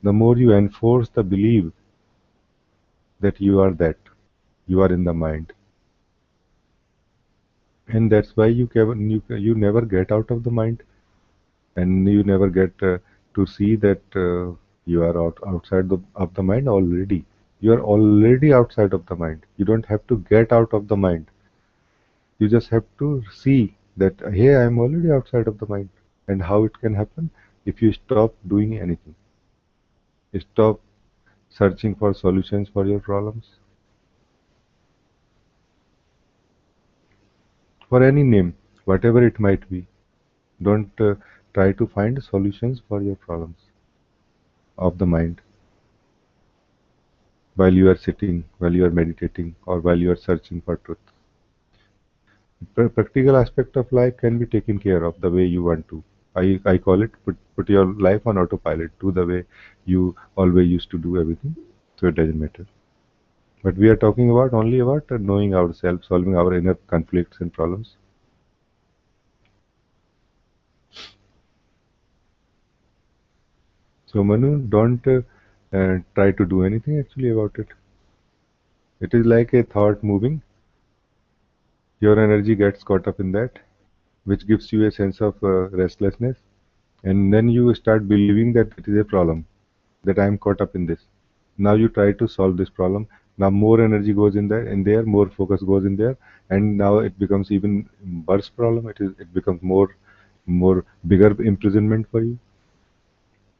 the more you enforce the belief that you are in the mind, and that's why you never get out of the mind, and you never get to see that you are outside of the mind already. You are already outside of the mind. You don't have to get out of the mind. You just have to see that, hey, I am already outside of the mind. And how it can happen? If you stop doing anything, stop searching for solutions for your problems, for any name, whatever it might be. Don't try to find solutions for your problems of the mind while you are sitting, while you are meditating, or while you are searching for truth. Practical aspect of life can be taken care of the way you want to. I call it put your life on autopilot. Do the way you always used to do everything. So it doesn't matter. But we are talking about only about knowing ourselves, solving our inner conflicts and problems. So Manu, don't try to do anything actually about it. It is like a thought moving. Your energy gets caught up in that, which gives you a sense of restlessness, and then you start believing that it is a problem, that I am caught up in this. Now you try to solve this problem. Now more energy goes in there, more focus goes in there, and now it becomes even worse problem. It becomes more bigger imprisonment for you.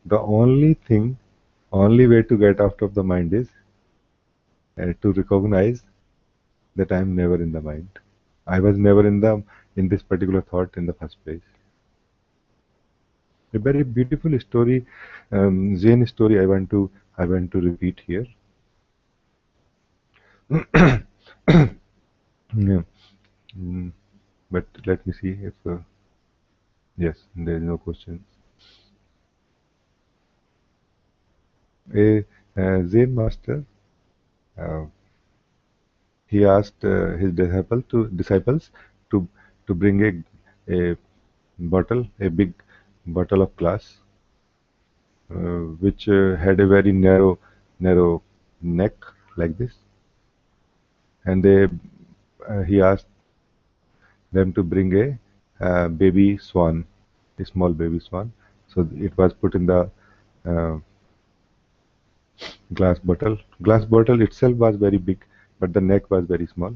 The only way to get out of the mind is to recognize that I am never in the mind. I was never in this particular thought in the first place. A very beautiful story, Zen story. I want to repeat here. Yeah. Mm, but let me see if yes, there is no question. A Zen master, uh, he asked his disciples to to bring a bottle, a big bottle of glass, which had a very narrow neck like this, and he asked them to bring a baby swan, a small baby swan. So it was put in the uh, glass bottle. Glass bottle itself was very big, but the neck was very small.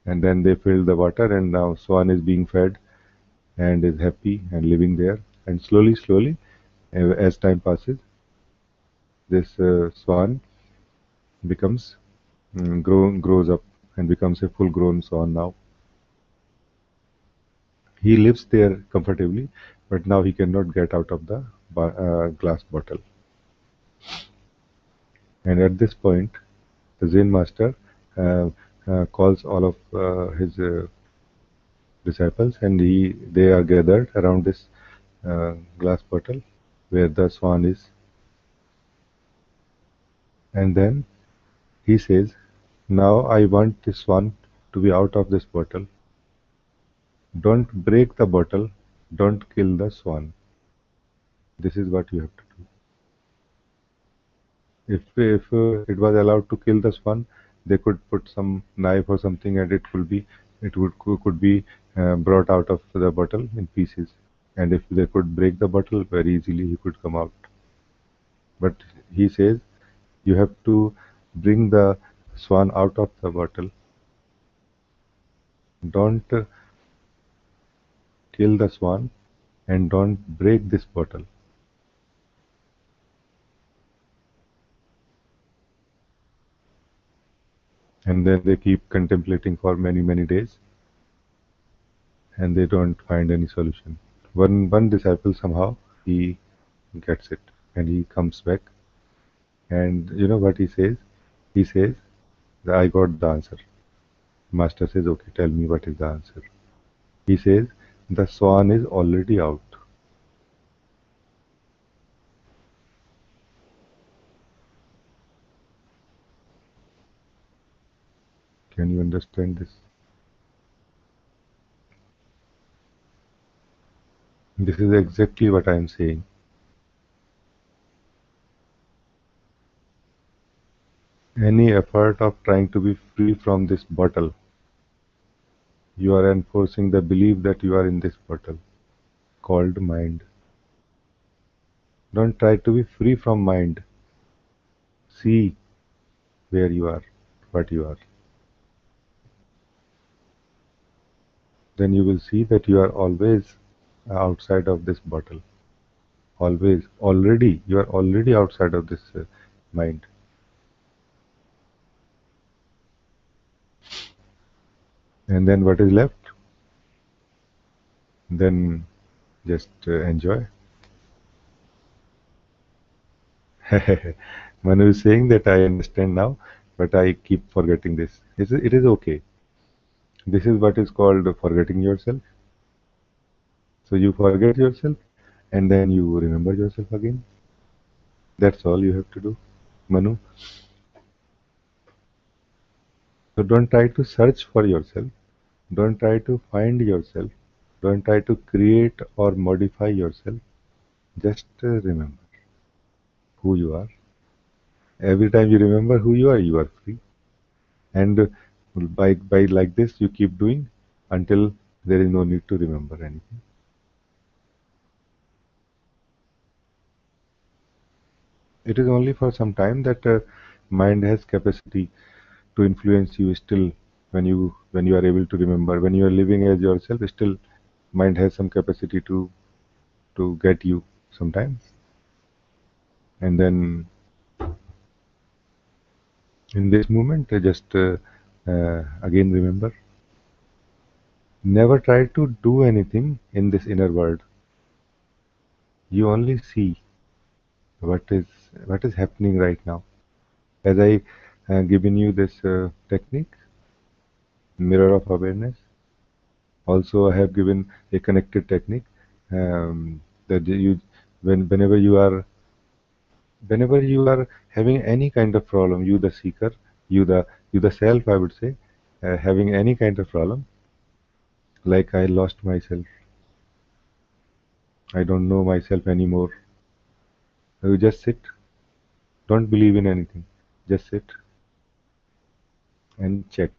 And then they filled the water, and now swan is being fed and is happy and living there. And slowly, as time passes, this swan becomes grows up and becomes a full-grown swan now. He lives there comfortably, but now he cannot get out of the glass bottle. And at this point, the Zen master uh, calls all of his disciples, and they are gathered around this glass bottle where the swan is. And then he says, "Now I want this swan to be out of this bottle. Don't break the bottle. Don't kill the swan. This is what you have to do." If it was allowed to kill the swan, they could put some knife or something, and it could be brought out of the bottle in pieces. And if they could break the bottle very easily, he could come out. But he says you have to bring the swan out of the bottle. Don't kill the swan, and don't break this bottle. And then they keep contemplating for many, many days, and they don't find any solution. One disciple somehow he gets it, and he comes back, and you know what he says? He says, "I got the answer." Master says, "Okay, tell me what is the answer." He says, "The swan is already out." Can you understand this? This is exactly what I am saying. Any effort of trying to be free from this bottle, you are enforcing the belief that you are in this bottle called mind. Don't try to be free from mind. See where you are, what you are. Then you will see that you are always outside of this bottle. Always. Already. You are already outside of this mind. And then what is left? Then just enjoy. Manu is saying that I understand now, but I keep forgetting this. It is okay. This is what is called forgetting yourself. So you forget yourself and then you remember yourself again. That's all you have to do, Manu. So don't try to search for yourself. Don't try to find yourself. Don't try to create or modify yourself. Just remember who you are. Every time you remember who you are free. And by like this, you keep doing until there is no need to remember anything. It is only for some time that mind has capacity to influence you still when you are able to remember. When you are living as yourself, still mind has some capacity to get you sometimes. And then in this moment, just again remember, never try to do anything in this inner world. You only see what is what is happening right now. As I given you this technique, mirror of awareness. Also, I have given a connected technique that you whenever you are having any kind of problem, you the seeker, you the self, I would say, having any kind of problem, like I lost myself, I don't know myself anymore. You just sit, don't believe in anything, just sit and check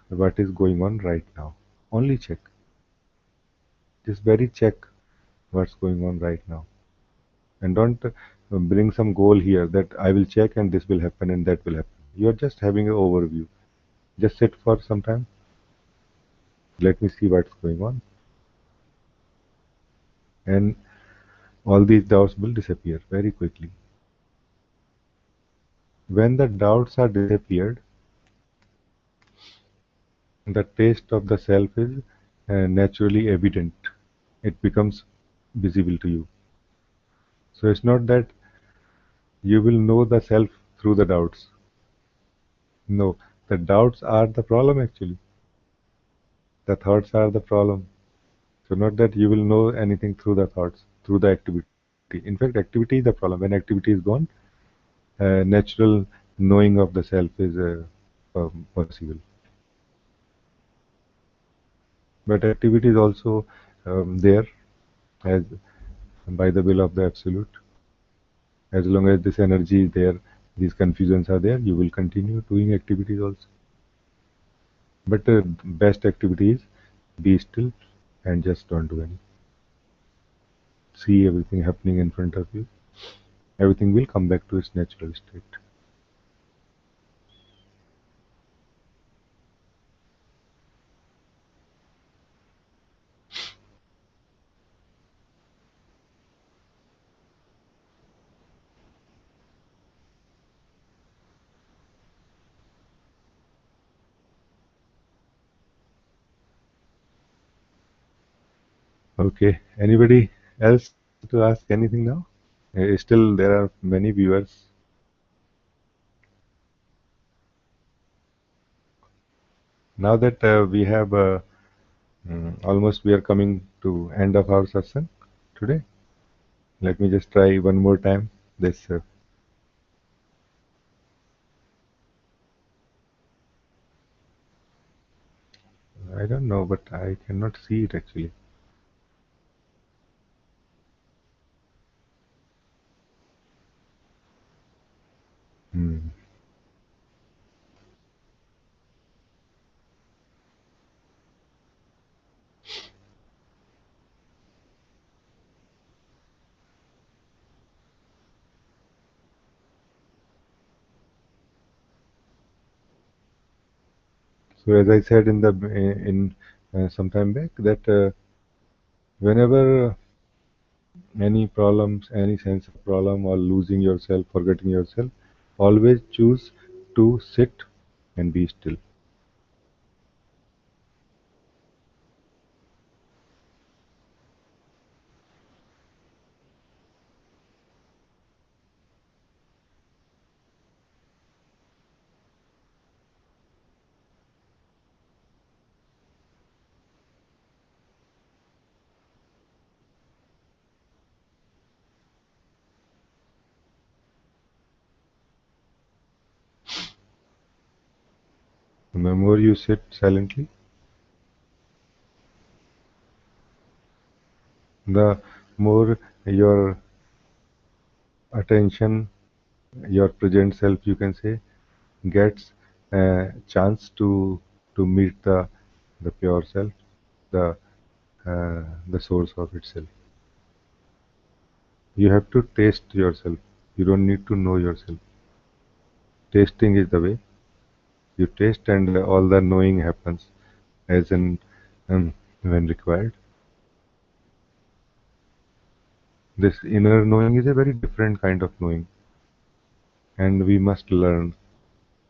what is going on right now. Only check, just very check what's going on right now, and don't bring some goal here that I will check and this will happen and that will happen. You are just having an overview. Just sit for some time. Let me see what's going on, and all these doubts will disappear very quickly. When the doubts are disappeared, the taste of the self is naturally evident. It becomes visible to you. So it's not that you will know the self through the doubts. No, the doubts are the problem actually. The thoughts are the problem. So not that you will know anything through the thoughts, through the activity. In fact, activity is the problem. When activity is gone, natural knowing of the self is possible. But activity is also there as by the will of the absolute. As long as this energy is there, these confusions are there, you will continue doing activities also. But best activity is be still and just don't do any. See everything happening in front of you. Everything will come back to its natural state. Okay. Anybody else to ask anything now? Still, there are many viewers. Now that we have almost we are coming to end of our session today. Let me just try one more time. This I don't know, but I cannot see it actually. Hmm. So as I said in some time back that whenever any problems, any sense of problem or losing yourself, forgetting yourself, always choose to sit and be still. The more you sit silently, the more your attention, your present self, you can say, gets a chance to meet the pure self, the the source of itself. You have to taste yourself. You don't need to know yourself. Tasting is the way. You taste, and all the knowing happens as in when required. This inner knowing is a very different kind of knowing, and we must learn.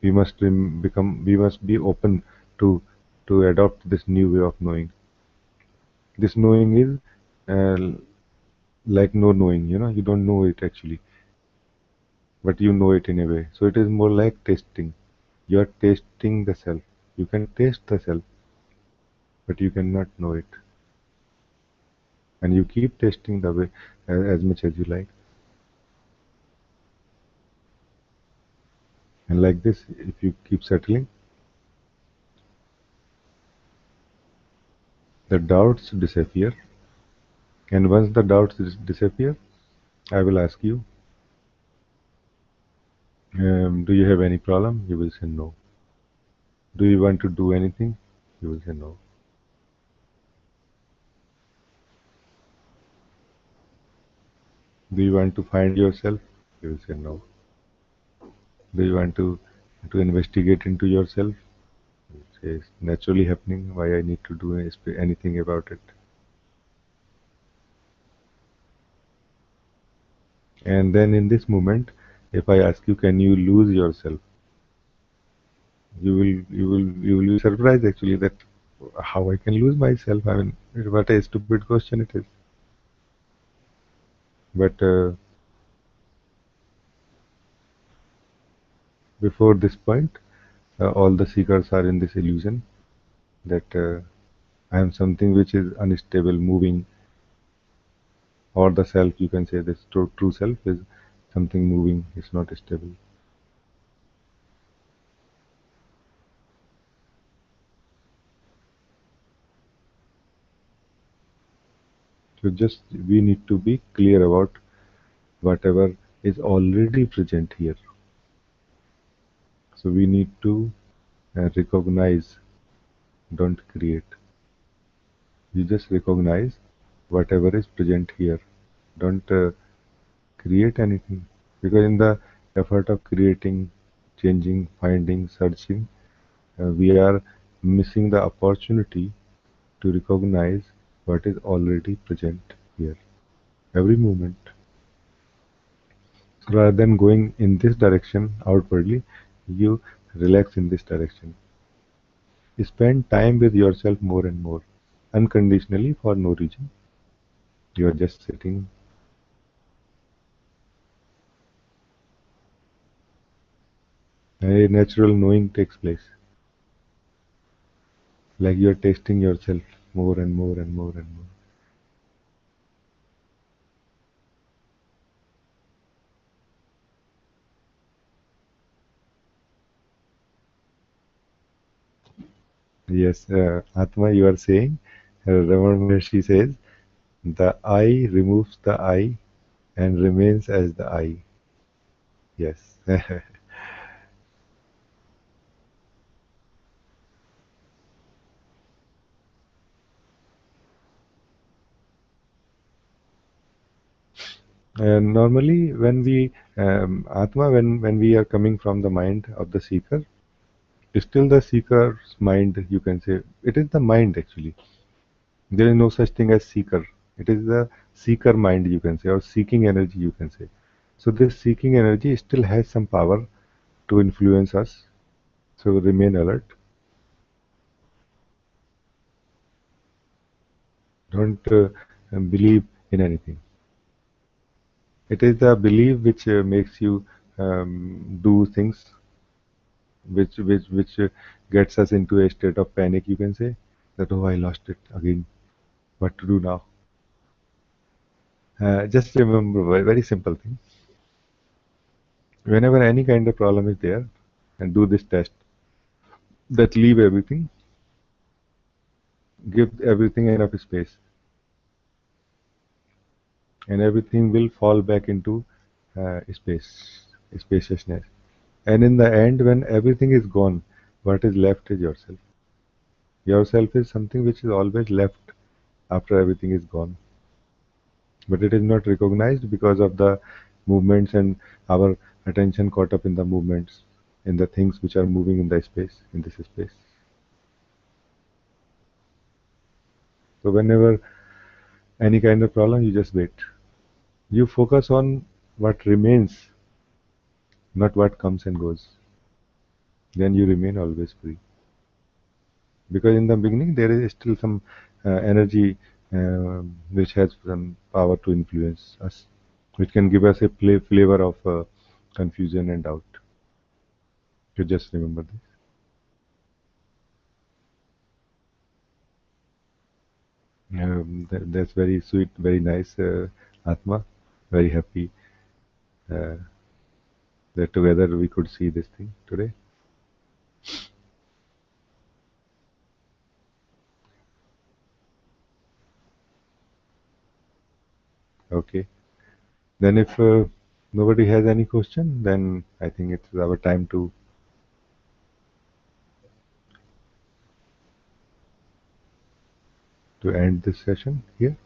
We must become. We must be open to adopt this new way of knowing. This knowing is like no knowing. You don't know it actually, but you know it in a way. So it is more like tasting. You are tasting the self. You can taste the self, but you cannot know it. And you keep tasting the way as much as you like. And like this, if you keep settling, the doubts disappear. And once the doubts disappear, I will ask you, do you have any problem? You will say no. Do you want to do anything? You will say no. Do you want to find yourself? You will say no. Do you want to investigate into yourself? You will say it's naturally happening. Why I need to do anything about it? And then in this moment, if I ask you, can you lose yourself? You will be surprised actually that how I can lose myself. I mean, what a stupid question it is. But before this point, all the seekers are in this illusion that I am something which is unstable, moving, or the self. You can say this true self is something moving. It's not stable. So just we need to be clear about whatever is already present here. So we need to recognize, don't create. You just recognize whatever is present here. Don't create anything. Because in the effort of creating, changing, finding, searching, we are missing the opportunity to recognize what is already present here. Every moment. So rather than going in this direction outwardly, you relax in this direction. Spend time with yourself more and more, unconditionally for no reason. You are just sitting. A natural knowing takes place. Like you are tasting yourself more and more and more and more. Yes, Atma, you are saying, Ramana Maharshi says, the I removes the I and remains as the I. Yes. And normally, when we, Atma, when we are coming from the mind of the seeker, still the seeker's mind, you can say, it is the mind actually. There is no such thing as seeker. It is the seeker mind, you can say, or seeking energy, you can say. So this seeking energy still has some power to influence us. So remain alert. Don't believe in anything. It is the belief which makes you do things, which gets us into a state of panic. You can say that, oh, I lost it again. What to do now? Just remember a very simple thing. Whenever any kind of problem is there, and do this test. That leave everything, give everything enough space, and everything will fall back into spaciousness. And in the end, when everything is gone, what is left is yourself. Yourself is something which is always left after everything is gone. But it is not recognized because of the movements and our attention caught up in the movements, in the things which are moving in the space, in this space. So whenever any kind of problem, you just wait. You focus on what remains, not what comes and goes. Then you remain always free. Because in the beginning, there is still some energy which has some power to influence us, which can give us a flavor of confusion and doubt. You just remember this. That's very sweet, very nice, Atma. Very happy uh, that together we could see this thing today. Okay. Then if nobody has any question, then I think it's our time to end this session here.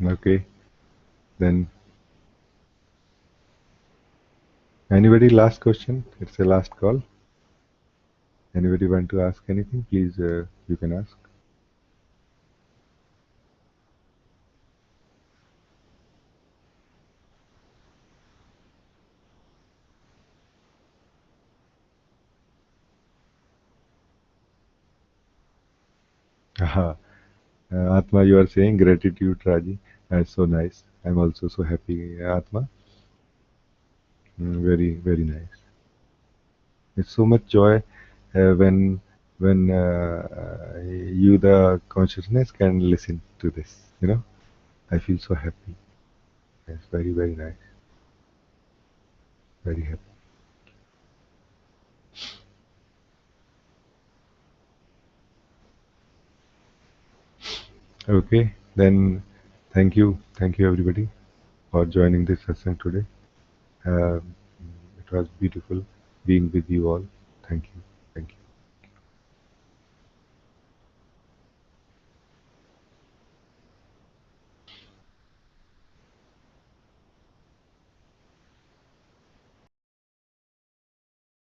Okay. Then anybody last question? It's a last call. Anybody want to ask anything? Please, you can ask. Aha. Atma, you are saying gratitude, Raji. That's so nice. I'm also so happy, Atma. Very, very nice. It's so much joy when you, the consciousness, can listen to this. I feel so happy. It's very, very nice. Very happy. Okay, then thank you everybody for joining this session today. Um, it was beautiful being with you all. Thank you.